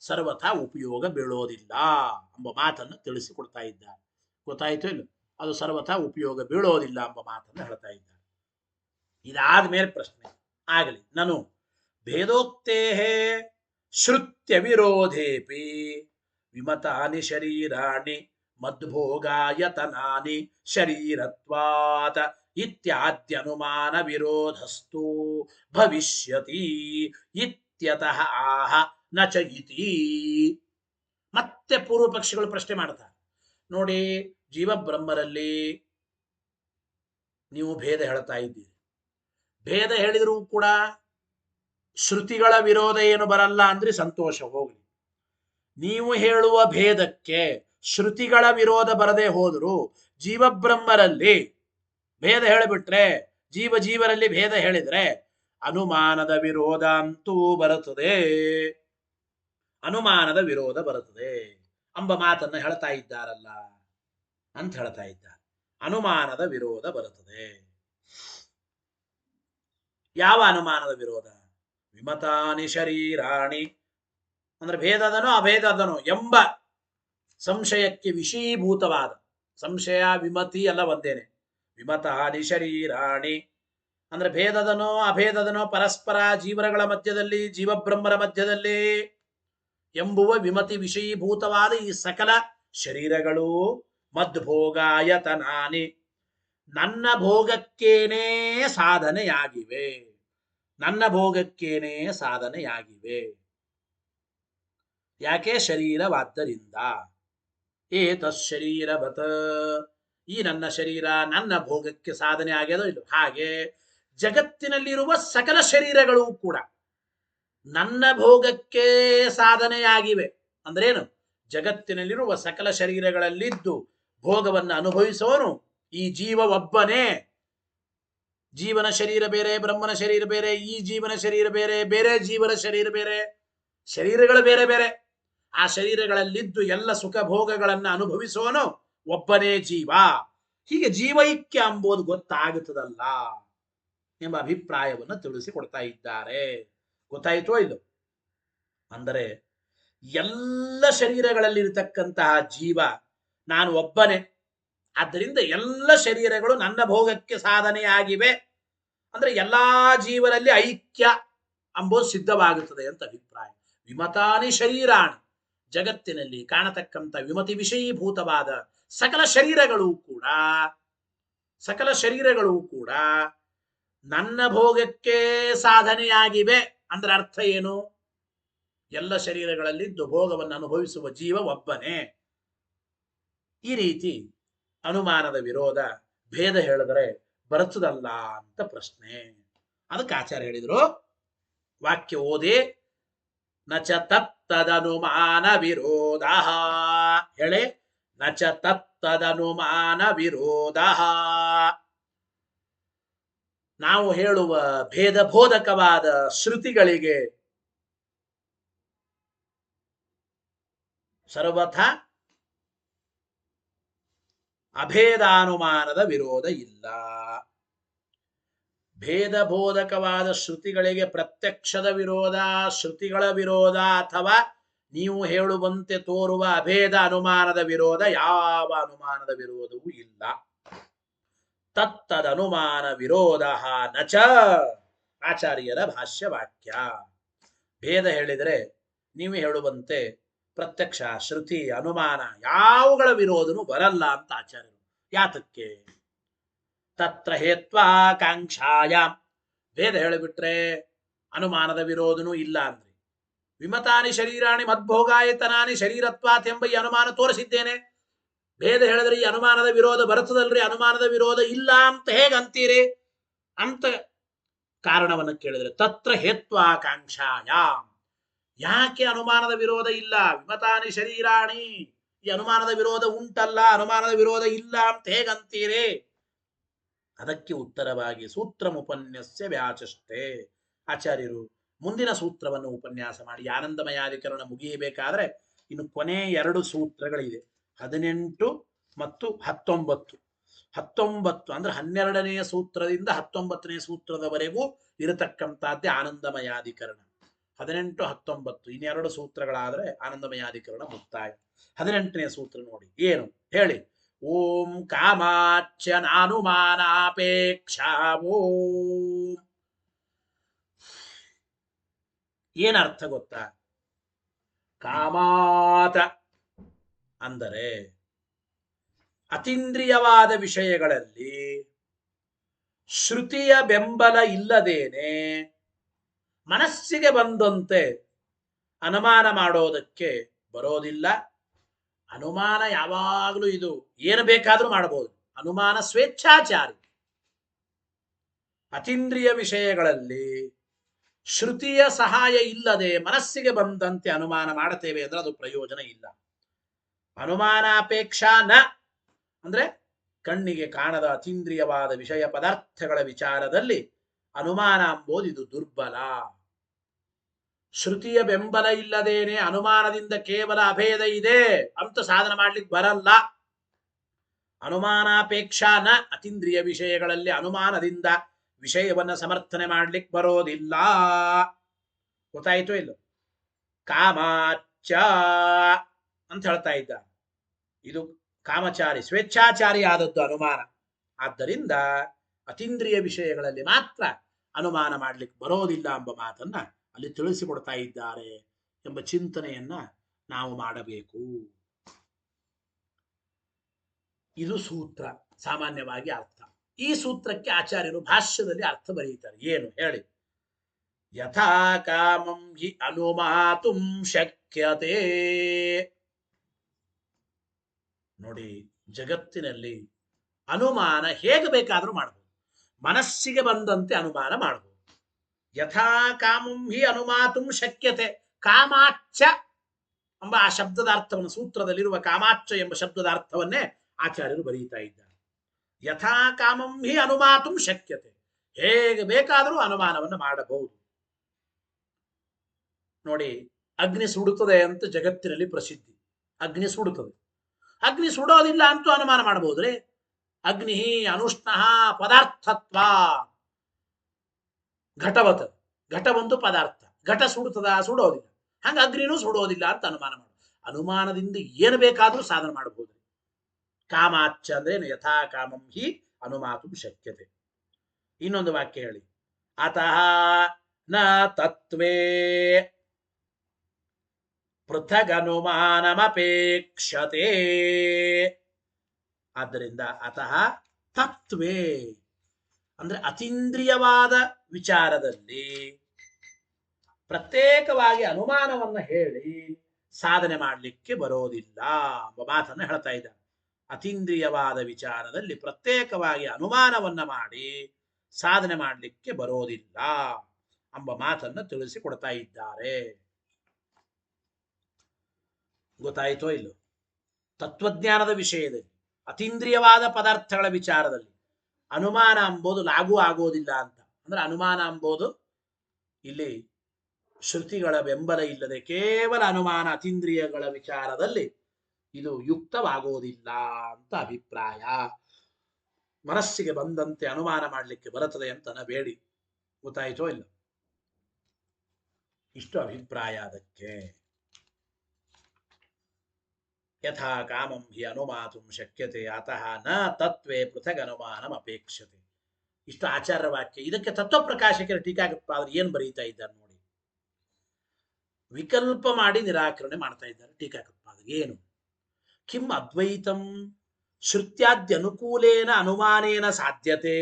ಸರ್ವಥಾ ಉಪಯೋಗ ಬೀಳೋದಿಲ್ಲ ಎಂಬ ಮಾತನ್ನು ತಿಳಿಸಿಕೊಡ್ತಾ ಇದ್ದಾರೆ. ಗೊತ್ತಾಯ್ತು ಇಲ್ಲ? ಅದು ಸರ್ವಥಾ ಉಪಯೋಗ ಬೀಳೋದಿಲ್ಲ ಎಂಬ ಮಾತನ್ನು ಹೇಳ್ತಾ ಇದ್ದಾರೆ. ಇದಾದ್ಮೇಲೆ ಪ್ರಶ್ನೆ ಆಗಲಿ, ನಾನು ಭೇದೋಕ್ತೇ ಶ್ರುತ್ಯ ವಿರೋಧೇಪಿ ವಿಮತಾನಿ ಶರೀರಾಣಿ ಮದ್ಭೋಗಾಯತನಾನಿ ಶರೀರತ್ವಾತ್ ಇತ್ಯಾದ್ಯನುಮಾನ ವಿರೋಧಸ್ತು ಭವಿಷ್ಯತಿ ಇತ್ಯತಃ ಆಹ ನ ಚ ಇತಿ. ಮತ್ತೆ ಪೂರ್ವ ಪಕ್ಷಿಗಳು ಪ್ರಶ್ನೆ ಮಾಡ್ತಾರೆ. ನೋಡಿ, ಜೀವಬ್ರಹ್ಮರಲ್ಲಿ ನೀವು ಭೇದ ಹೇಳ್ತಾ ಇದ್ದೀರಿ. ಭೇದ ಹೇಳಿದರೂ ಕೂಡ ಶ್ರುತಿಗಳ ವಿರೋಧ ಏನು ಬರಲ್ಲ ಅಂದ್ರೆ ಸಂತೋಷ, ಹೋಗಲಿ. ನೀವು ಹೇಳುವ ಭೇದಕ್ಕೆ ಶ್ರುತಿಗಳ ವಿರೋಧ ಬರದೆ ಹೋದರೂ ಜೀವಬ್ರಹ್ಮರಲ್ಲಿ ಭೇದ ಹೇಳಿಬಿಟ್ರೆ, ಜೀವರಲ್ಲಿ ಭೇದ ಹೇಳಿದ್ರೆ ಅನುಮಾನದ ವಿರೋಧ ಅಂತೂ ಬರುತ್ತದೆ, ಅನುಮಾನದ ವಿರೋಧ ಬರುತ್ತದೆ ಎಂಬ ಮಾತನ್ನು ಹೇಳ್ತಾ ಇದ್ದಾರಲ್ಲ ಅಂತ ಹೇಳ್ತಾ ಇದ್ದಾರೆ. ಅನುಮಾನದ ವಿರೋಧ ಬರುತ್ತದೆ. ಯಾವ ಅನುಮಾನದ ವಿರೋಧ? ವಿಮತಾನಿ ಶರೀರಾಣಿ ಅಂದ್ರೆ ಭೇದದನೋ ಅಭೇದದನೋ ಎಂಬ ಸಂಶಯಕ್ಕೆ ವಿಷೀಭೂತವಾದ, ಸಂಶಯ ವಿಮತಿ ಎಲ್ಲ ಒಂದೇನೆ. ವಿಮತಾನಿ ಶರೀರಾಣಿ ಅಂದ್ರೆ ಭೇದದನೋ ಅಭೇದದನೋ ಪರಸ್ಪರ ಜೀವನಗಳ ಮಧ್ಯದಲ್ಲಿ ಜೀವಬ್ರಹ್ಮರ ಮಧ್ಯದಲ್ಲಿ ಎಂಬುವ ವಿಮತಿ ವಿಷಯೀಭೂತವಾದ ಈ ಸಕಲ ಶರೀರಗಳು ಮದ್ಭೋಗಾಯತನಾನಿ ನನ್ನ ಭೋಗಕ್ಕೇನೇ ಸಾಧನೆಯಾಗಿವೆ, ನನ್ನ ಭೋಗಕ್ಕೇನೇ ಸಾಧನೆಯಾಗಿವೆ. ಯಾಕೆ? ಶರೀರವಾದ್ದರಿಂದ. ಏತಶರೀರವತ, ಈ ನನ್ನ ಶರೀರ ನನ್ನ ಭೋಗಕ್ಕೆ ಸಾಧನೆ ಆಗ್ಯದೋ ಇಲ್ಲ. ಹಾಗೆ ಜಗತ್ತಿನಲ್ಲಿರುವ ಸಕಲ ಶರೀರಗಳು ಕೂಡ ನನ್ನ ಭೋಗಕ್ಕೆ ಸಾಧನೆಯಾಗಿವೆ. ಅಂದ್ರೇನು? ಜಗತ್ತಿನಲ್ಲಿರುವ ಸಕಲ ಶರೀರಗಳಲ್ಲಿದ್ದು ಭೋಗವನ್ನು ಅನುಭವಿಸೋನು ಈ ಜೀವ ಒಬ್ಬನೇ. ಜೀವನ ಶರೀರ ಬೇರೆ, ಬ್ರಹ್ಮನ ಶರೀರ ಬೇರೆ, ಈ ಜೀವನ ಶರೀರ ಬೇರೆ, ಬೇರೆ ಜೀವನ ಶರೀರ ಬೇರೆ, ಶರೀರಗಳು ಬೇರೆ ಬೇರೆ. ಆ ಶರೀರಗಳಲ್ಲಿದ್ದು ಎಲ್ಲ ಸುಖ ಭೋಗಗಳನ್ನು ಅನುಭವಿಸೋನು ಒಬ್ಬನೇ ಜೀವ. ಹೀಗೆ ಜೀವೈಕ್ಯ ಎಂಬುದು ಗೊತ್ತಾಗುತ್ತದಲ್ಲ ಎಂಬ ಅಭಿಪ್ರಾಯವನ್ನು ತಿಳಿಸಿಕೊಡ್ತಾ ಇದ್ದಾರೆ. ಗೊತ್ತಾಯಿತೋ ಇದು? ಅಂದರೆ ಎಲ್ಲ ಶರೀರಗಳಲ್ಲಿರತಕ್ಕಂತಹ ಜೀವ ನಾನು ಒಬ್ಬನೇ, ಆದ್ದರಿಂದ ಎಲ್ಲ ಶರೀರಗಳು ನನ್ನ ಭೋಗಕ್ಕೆ ಸಾಧನೆಯಾಗಿವೆ ಅಂದ್ರೆ ಎಲ್ಲಾ ಜೀವರಲ್ಲಿ ಐಕ್ಯ ಎಂಬುದು ಸಿದ್ಧವಾಗುತ್ತದೆ ಅಂತ ಅಭಿಪ್ರಾಯ. ವಿಮತಾನಿ ಶರೀರಾಣಿ, ಜಗತ್ತಿನಲ್ಲಿ ಕಾಣತಕ್ಕಂಥ ವಿಮತಿ ವಿಷಯೀಭೂತವಾದ ಸಕಲ ಶರೀರಗಳು ಕೂಡ ಸಕಲ ಶರೀರಗಳು ಕೂಡ ನನ್ನ ಭೋಗಕ್ಕೆ ಸಾಧನೆಯಾಗಿವೆ ಅಂದ್ರೆ ಅರ್ಥ ಏನು? ಎಲ್ಲ ಶರೀರಗಳಲ್ಲಿದ್ದು ಭೋಗವನ್ನು ಅನುಭವಿಸುವ ಜೀವ ಒಬ್ಬನೇ. ಈ ರೀತಿ ಅನುಮಾನದ ವಿರೋಧ ಭೇದ ಹೇಳಿದರೆ ಬರ್ತದಲ್ಲ ಅಂತ ಪ್ರಶ್ನೆ. ಅದಕ್ಕೆ ಆಚಾರ್ಯ ಹೇಳಿದ್ರು, ವಾಕ್ಯ ಓದಿ, ನಚ ತತ್ತದನುಮಾನ ವಿರೋಧ ಹೇಳಿ, ನಚ ತತ್ತದನುಮಾನ ವಿರೋಧ. ನಾವು ಹೇಳುವ ಭೇದ ಬೋಧಕವಾದ ಶ್ರುತಿಗಳಿಗೆ ಸರ್ವಥಾ ಅಭೇದಾನುಮಾನದ ವಿರೋಧ ಇಲ್ಲ. ಭೇದ ಬೋಧಕವಾದ ಶ್ರುತಿಗಳಿಗೆ ಪ್ರತ್ಯಕ್ಷದ ವಿರೋಧ, ಶ್ರುತಿಗಳ ವಿರೋಧ ಅಥವಾ ನೀವು ಹೇಳುವಂತೆ ತೋರುವ ಅಭೇದ ಅನುಮಾನದ ವಿರೋಧ, ಯಾವ ಅನುಮಾನದ ವಿರೋಧವೂ ಇಲ್ಲ. ತತ್ತದನುಮಾನ ವಿರೋಧ ನಚ, ಆಚಾರ್ಯರ ಭಾಷ್ಯವಾಕ್ಯ. ಭೇದ ಹೇಳಿದರೆ ನೀವು ಹೇಳುವಂತೆ ಪ್ರತ್ಯಕ್ಷ, ಶ್ರುತಿ, ಅನುಮಾನ ಯಾವುಗಳ ವಿರೋಧನೂ ಬರಲ್ಲ ಅಂತ ಆಚಾರ್ಯರು. ಯಾತಕ್ಕೆ? ತತ್ರ ಹೇತ್ವಾಕಾಂಕ್ಷಾಯ. ಭೇದ ಹೇಳಿಬಿಟ್ರೆ ಅನುಮಾನದ ವಿರೋಧನೂ ಇಲ್ಲ ಅಂದ್ರೆ, ವಿಮತಾನಿ ಶರೀರಾಣಿ ಮದ್ಭೋಗಾಯತನಾನಿ ಶರೀರತ್ವಾತ್ ಎಂಬ ಈ ಅನುಮಾನ ತೋರಿಸಿದ್ದೇನೆ. ಭೇದ ಹೇಳಿದ್ರೆ ಈ ಅನುಮಾನದ ವಿರೋಧ ಬರ್ತದಲ್ರಿ, ಅನುಮಾನದ ವಿರೋಧ ಇಲ್ಲ ಅಂತ ಹೇಗಂತೀರಿ ಅಂತ ಕಾರಣವನ್ನು ಕೇಳಿದ್ರೆ, ತತ್ರ ಹೇತ್ವಾಕಾಂಕ್ಷಾಯ, ಯಾಕೆ ಅನುಮಾನದ ವಿರೋಧ ಇಲ್ಲ? ವಿಮತಾನಿ ಶರೀರಾಣಿ, ಈ ಅನುಮಾನದ ವಿರೋಧ ಉಂಟಲ್ಲ, ಅನುಮಾನದ ವಿರೋಧ ಇಲ್ಲ ಅಂತ ಹೇಗಂತೀರಿ? ಅದಕ್ಕೆ ಉತ್ತರವಾಗಿ ಸೂತ್ರಮುಪನ್ಯಸ್ಯ ವ್ಯಾಚಷ್ಟೇ. ಆಚಾರ್ಯರು ಮುಂದಿನ ಸೂತ್ರವನ್ನು ಉಪನ್ಯಾಸ ಮಾಡಿ ಆನಂದಮಯಾಧಿಕರಣ ಮುಗಿಯಬೇಕಾದ್ರೆ ಇನ್ನು ಕೊನೆ 2 ಸೂತ್ರಗಳಿದೆ, 18 ಮತ್ತು 19. 19 ಅಂದ್ರೆ 12ನೇ ಸೂತ್ರದಿಂದ 19ನೇ ಸೂತ್ರದವರೆಗೂ ಇರತಕ್ಕಂಥದ್ದೇ ಆನಂದಮಯಾಧಿಕರಣ. 18, 19 ಇನ್ನೆರಡು ಸೂತ್ರಗಳಾದ್ರೆ ಆನಂದಮಯಾಧಿಕರಣ ಮುಕ್ತಾಯ. 18ನೇ ಸೂತ್ರ ನೋಡಿ ಏನು ಹೇಳಿ. ಓಂ ಕಾಮಾಚ್ಯ ನಾನುಮಾನಾಪೇಕ್ಷಾ. ಓಂ ಏನರ್ಥ ಗೊತ್ತಾ? ಕಾಮಾತ ಅಂದರೆ ಅತೀಂದ್ರಿಯವಾದ ವಿಷಯಗಳಲ್ಲಿ ಶ್ರುತಿಯ ಬೆಂಬಲ ಇಲ್ಲದೇನೆ ಮನಸ್ಸಿಗೆ ಬಂದಂತೆ ಅನುಮಾನ ಮಾಡೋದಕ್ಕೆ ಬರೋದಿಲ್ಲ. ಅನುಮಾನ ಯಾವಾಗಲೂ ಇದು ಏನು ಬೇಕಾದ್ರೂ ಮಾಡಬಹುದು. ಅನುಮಾನ ಸ್ವೇಚ್ಛಾಚಾರಿ. ಅತೀಂದ್ರಿಯ ವಿಷಯಗಳಲ್ಲಿ ಶ್ರುತಿಯ ಸಹಾಯ ಇಲ್ಲದೆ ಮನಸ್ಸಿಗೆ ಬಂದಂತೆ ಅನುಮಾನ ಮಾಡುತ್ತೇವೆ ಅಂದ್ರೆ ಅದು ಪ್ರಯೋಜನ ಇಲ್ಲ. ಅನುಮಾನಾಪೇಕ್ಷಾ ನ ಅಂದ್ರೆ ಕಣ್ಣಿಗೆ ಕಾಣದ ಅತೀಂದ್ರಿಯವಾದ ವಿಷಯ ಪದಾರ್ಥಗಳ ವಿಚಾರದಲ್ಲಿ ಅನುಮಾನ ಎಂಬುದು ಇದು ದುರ್ಬಲ. ಶ್ರುತಿಯ ಬೆಂಬಲ ಇಲ್ಲದೇನೆ ಅನುಮಾನದಿಂದ ಕೇವಲ ಅಭೇದ ಇದೆ ಅಂತ ಸಾಧನೆ ಮಾಡ್ಲಿಕ್ಕೆ ಬರಲ್ಲ. ಅನುಮಾನಾಪೇಕ್ಷಾ ನ, ಅತೀಂದ್ರಿಯ ವಿಷಯಗಳಲ್ಲಿ ಅನುಮಾನದಿಂದ ವಿಷಯವನ್ನ ಸಮರ್ಥನೆ ಮಾಡ್ಲಿಕ್ಕೆ ಬರೋದಿಲ್ಲ. ಗೊತ್ತಾಯ್ತು ಇಲ್ಲ? ಕಾಮಾಚ ಅಂತ ಹೇಳ್ತಾ ಇದ್ದ. ಇದು ಕಾಮಚಾರಿ, ಸ್ವೇಚ್ಛಾಚಾರಿ ಆದದ್ದು ಅನುಮಾನ. ಆದ್ದರಿಂದ ಅತೀಂದ್ರಿಯ ವಿಷಯಗಳಲ್ಲಿ ಮಾತ್ರ ಅನುಮಾನ ಮಾಡ್ಲಿಕ್ಕೆ ಬರೋದಿಲ್ಲ ಎಂಬ ಮಾತನ್ನ ಅಲ್ಲಿ ತಿಳಿಸಿಕೊಡ್ತಾ ಇದ್ದಾರೆ ಎಂಬ ಚಿಂತನೆಯನ್ನ ನಾವು ಮಾಡಬೇಕು. ಇದು ಸೂತ್ರ ಸಾಮಾನ್ಯವಾಗಿ ಅರ್ಥ. ಈ ಸೂತ್ರಕ್ಕೆ ಆಚಾರ್ಯರು ಭಾಷ್ಯದಲ್ಲಿ ಅರ್ಥ ಬರೆಯುತ್ತಾರೆ. ಏನು ಹೇಳಿ. ಯಥಾ ಕಾಮಂ ಹಿ ಅನುಮಾತುಂ ಶಕ್ಯತೆ. ನೋಡಿ, ಜಗತ್ತಿನಲ್ಲಿ ಅನುಮಾನ ಹೇಗೆ ಬೇಕಾದ್ರೂ ಮಾಡಬಹುದು. ಮನಸ್ಸಿಗೆ ಬಂದಂತೆ ಅನುಮಾನ ಮಾಡಬಹುದು. ಯಥಾ ಕಾಮಂ ಹಿ ಅನುಮಾತುಂ ಶಕ್ಯತೆ. ಕಾಮಾಚ್ಚ ಎಂಬ ಆ ಶಬ್ದದ ಅರ್ಥವನ್ನು, ಸೂತ್ರದಲ್ಲಿರುವ ಕಾಮಾಚ್ಚ ಎಂಬ ಶಬ್ದದ ಅರ್ಥವನ್ನೇ ಆಚಾರ್ಯರು ಬರೀತಾ ಇದ್ದಾರೆ. ಯಥಾ ಕಾಮಂ ಹಿ ಅನುಮಾತುಂ ಶಕ್ಯತೆ. ಹೇಗೆ ಬೇಕಾದರೂ ಅನುಮಾನವನ್ನು ಮಾಡಬಹುದು. ನೋಡಿ, ಅಗ್ನಿ ಸುಡುತ್ತದೆ ಅಂತ ಜಗತ್ತಿನಲ್ಲಿ ಪ್ರಸಿದ್ಧಿ. ಅಗ್ನಿ ಸುಡುತ್ತದೆ. ಅಗ್ನಿ ಸುಡೋದಿಲ್ಲ ಅಂತೂ ಅನುಮಾನ ಮಾಡಬಹುದ್ರಿ. ಅಗ್ನಿ ಅನುಷ್ಣ ಪದಾರ್ಥತ್ವ ಘಟವತ. ಘಟ ಒಂದು ಪದಾರ್ಥ. ಘಟ ಸುಡುತ್ತದ? ಸುಡೋದಿಲ್ಲ. ಹಂಗ ಅಗ್ನಿನೂ ಸುಡೋದಿಲ್ಲ ಅಂತ ಅನುಮಾನ ಮಾಡ. ಅನುಮಾನದಿಂದ ಏನು ಬೇಕಾದ್ರೂ ಸಾಧನೆ ಮಾಡಬಹುದು. ಕಾಮಾಚ್ಚ ಅಂದ್ರೆ ಯಥಾ ಕಾಮಂ ಹಿ ಅನುಮಾತು ಶಕ್ಯತೆ. ಇನ್ನೊಂದು ವಾಕ್ಯ ಹೇಳಿ. ಅತಃ ನ ತತ್ವೇ ಪೃಥಗ್ ಅನುಮಾನಮಪೇಕ್ಷತೆ. ಆದ್ದರಿಂದ ಅತಃ ತತ್ವೇ ಅಂದ್ರೆ ಅತೀಂದ್ರಿಯವಾದ ವಿಚಾರದಲ್ಲಿ ಪ್ರತ್ಯೇಕವಾಗಿ ಅನುಮಾನವನ್ನ ಹೇಳಿ ಸಾಧನೆ ಮಾಡಲಿಕ್ಕೆ ಬರೋದಿಲ್ಲ ಎಂಬ ಮಾತನ್ನ ಹೇಳ್ತಾ ಇದ್ದಾರೆ. ಅತೀಂದ್ರಿಯವಾದ ವಿಚಾರದಲ್ಲಿ ಪ್ರತ್ಯೇಕವಾಗಿ ಅನುಮಾನವನ್ನ ಮಾಡಿ ಸಾಧನೆ ಮಾಡಲಿಕ್ಕೆ ಬರೋದಿಲ್ಲ ಎಂಬ ಮಾತನ್ನ ತಿಳಿಸಿಕೊಡ್ತಾ ಇದ್ದಾರೆ. ಗೊತ್ತಾಯಿತೋ ಇಲ್ಲೋ? ತತ್ವಜ್ಞಾನದ ವಿಷಯದಲ್ಲಿ ಅತೀಂದ್ರಿಯವಾದ ಪದಾರ್ಥಗಳ ವಿಚಾರದಲ್ಲಿ ಅನುಮಾನ ಎಂಬುದು ಲಾಗೂ ಆಗೋದಿಲ್ಲ ಅಂತ. ಅಂದ್ರೆ ಅನುಮಾನ ಎಂಬುದು ಇಲ್ಲಿ ಶ್ರುತಿಗಳ ಬೆಂಬಲ ಇಲ್ಲದೆ ಕೇವಲ ಅನುಮಾನ ಅತೀಂದ್ರಿಯಗಳ ವಿಚಾರದಲ್ಲಿ ಇದು ಯುಕ್ತವಾಗೋದಿಲ್ಲ ಅಂತ ಅಭಿಪ್ರಾಯ. ಮನಸ್ಸಿಗೆ ಬಂದಂತೆ ಅನುಮಾನ ಮಾಡಲಿಕ್ಕೆ ಬರುತ್ತದೆ ಅಂತ ನಬೇಡಿ. ಗೊತ್ತಾಯಿತೋ ಇಲ್ಲ? ಇಷ್ಟು ಅಭಿಪ್ರಾಯ ಅದಕ್ಕೆ. ಯಥಾ ಕಾಮಂ ಹಿ ಅನುಮಾತುಂ ಶಕ್ಯತೆ ಅತಃ ನ ತತ್ವೇ ಪೃಥಗ್ ಅನುಮಾನಂ ಅಪೇಕ್ಷತೆ. ಇಷ್ಟು ಆಚಾರ್ಯ ವಾಕ್ಯ. ಇದಕ್ಕೆ ತತ್ವಪ್ರಕಾಶಕರ ಟೀಕಾಕೃತ್ಪಾದರು ಏನು ಬರೀತಾ ಇದ್ದಾರೆ ನೋಡಿ. ವಿಕಲ್ಪ ಮಾಡಿ ನಿರಾಕರಣೆ ಮಾಡ್ತಾ ಇದ್ದಾರೆ ಟೀಕಾಕೃತ್ಪಾದರು. ಏನು? ಕಿಂ ಅದ್ವೈತಂ ಶ್ರುತ್ಯಾದ್ಯನುಕೂಲೇನ ಅನುಮಾನೇನ ಸಾಧ್ಯತೆ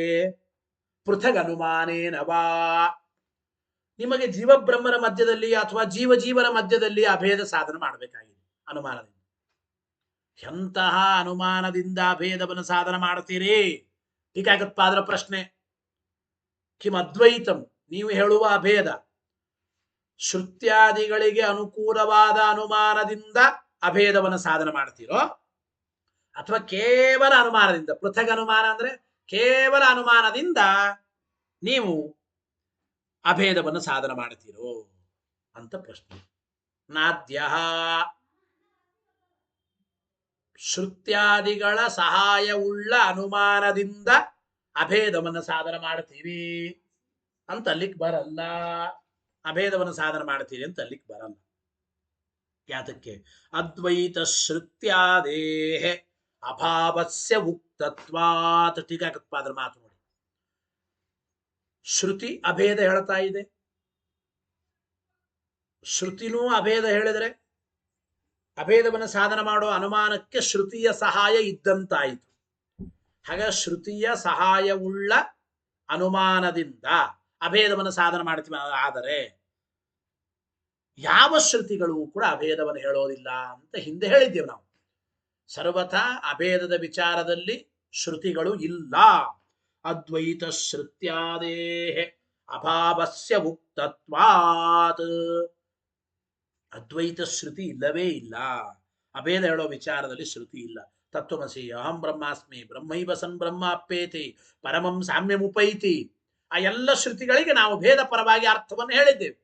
ಪೃಥಗ್ ಅನುಮಾನೇನ ವಾ. ನಿಮಗೆ ಜೀವಬ್ರಹ್ಮರ ಮಧ್ಯದಲ್ಲಿ ಅಥವಾ ಜೀವಜೀವನ ಮಧ್ಯದಲ್ಲಿ ಅಭೇದ ಸಾಧನೆ ಮಾಡಬೇಕಾಗಿದೆ ಅನುಮಾನದಿಂದ. ಎಂತಹ ಅನುಮಾನದಿಂದ ಅಭೇದವನ್ನು ಸಾಧನ ಮಾಡ್ತೀರಿ? ಟೀಕಾಕೃತ್ಪಾದರ ಪ್ರಶ್ನೆ. ಕಿಂ ಅದ್ವೈತಂ, ನೀವು ಹೇಳುವ ಅಭೇದ ಶ್ರುತ್ಯಾದಿಗಳಿಗೆ ಅನುಕೂಲವಾದ ಅನುಮಾನದಿಂದ ಅಭೇದವನ್ನು ಸಾಧನ ಮಾಡ್ತೀರೋ ಅಥವಾ ಕೇವಲ ಅನುಮಾನದಿಂದ? ಪೃಥಗ್ ಅನುಮಾನ ಅಂದ್ರೆ ಕೇವಲ ಅನುಮಾನದಿಂದ ನೀವು ಅಭೇದವನ್ನು ಸಾಧನ ಮಾಡ್ತೀರೋ ಅಂತ ಪ್ರಶ್ನೆ. ನಾದ್ಯ ಶ್ರುತ್ಯಾದಿಗಳ ಸಹಾಯವುಳ್ಳ ಅನುಮಾನದಿಂದ ಅಭೇದವನ್ನು ಸಾಧನ ಮಾಡ್ತೀವಿ ಅಂತ ಅಲ್ಲಿಕ್ ಬರಲ್ಲ. ಅಭೇದವನ್ನು ಸಾಧನ ಮಾಡ್ತೀವಿ ಅಂತ ಅಲ್ಲಿಕ್ ಬರಲ್ಲ. ಯಾತಕ್ಕೆ? ಅದ್ವೈತ ಶ್ರುತ್ಯಾದೇಹ ಅಭಾವಸ್ಯ ಉಕ್ತತ್ವಾತ್. ಟೀಕಾಕೃತ್ಪಾದರ ಮಾತು ನೋಡಿ. ಶ್ರುತಿ ಅಭೇದ ಹೇಳ್ತಾ ಇದೆ. ಶ್ರುತಿನೂ ಅಭೇದ ಹೇಳಿದರೆ ಅಭೇದವನ್ನು ಸಾಧನ ಮಾಡೋ ಅನುಮಾನಕ್ಕೆ ಶ್ರುತಿಯ ಸಹಾಯ ಇದ್ದಂತಾಯಿತು. ಹಾಗೆ ಶ್ರುತಿಯ ಸಹಾಯವುಳ್ಳ ಅನುಮಾನದಿಂದ ಅಭೇದವನ್ನು ಸಾಧನ ಮಾಡ್ತೀವಿ. ಆದರೆ ಯಾವ ಶ್ರುತಿಗಳು ಕೂಡ ಅಭೇದವನ್ನು ಹೇಳೋದಿಲ್ಲ ಅಂತ ಹಿಂದೆ ಹೇಳಿದ್ದೇವೆ ನಾವು. ಸರ್ವಥಾ ಅಭೇದದ ವಿಚಾರದಲ್ಲಿ ಶ್ರುತಿಗಳು ಇಲ್ಲ. ಅದ್ವೈತ ಶ್ರುತ್ಯಾದೇಹ ಅಭಾವಸ್ಯ ಉಕ್ತತ್ವಾತ್. ಅದ್ವೈತ ಶ್ರುತಿ ಇಲ್ಲವೇ ಇಲ್ಲ. ಅಭೇದ ಹೇಳೋ ವಿಚಾರದಲ್ಲಿ ಶ್ರುತಿ ಇಲ್ಲ. ತತ್ವಮಸಿ ಅಹಂ ಬ್ರಹ್ಮಾಸ್ಮಿ ಬ್ರಹ್ಮೈವ ಸನ್ ಬ್ರಹ್ಮ ಅಪ್ಪೇತಿ ಪರಮಂ ಸಾಮ್ಯಮುಪೈತಿ. ಆ ಎಲ್ಲ ಶ್ರುತಿಗಳಿಗೆ ನಾವು ಭೇದ ಪರವಾಗಿ ಅರ್ಥವನ್ನು ಹೇಳಿದ್ದೇವೆ.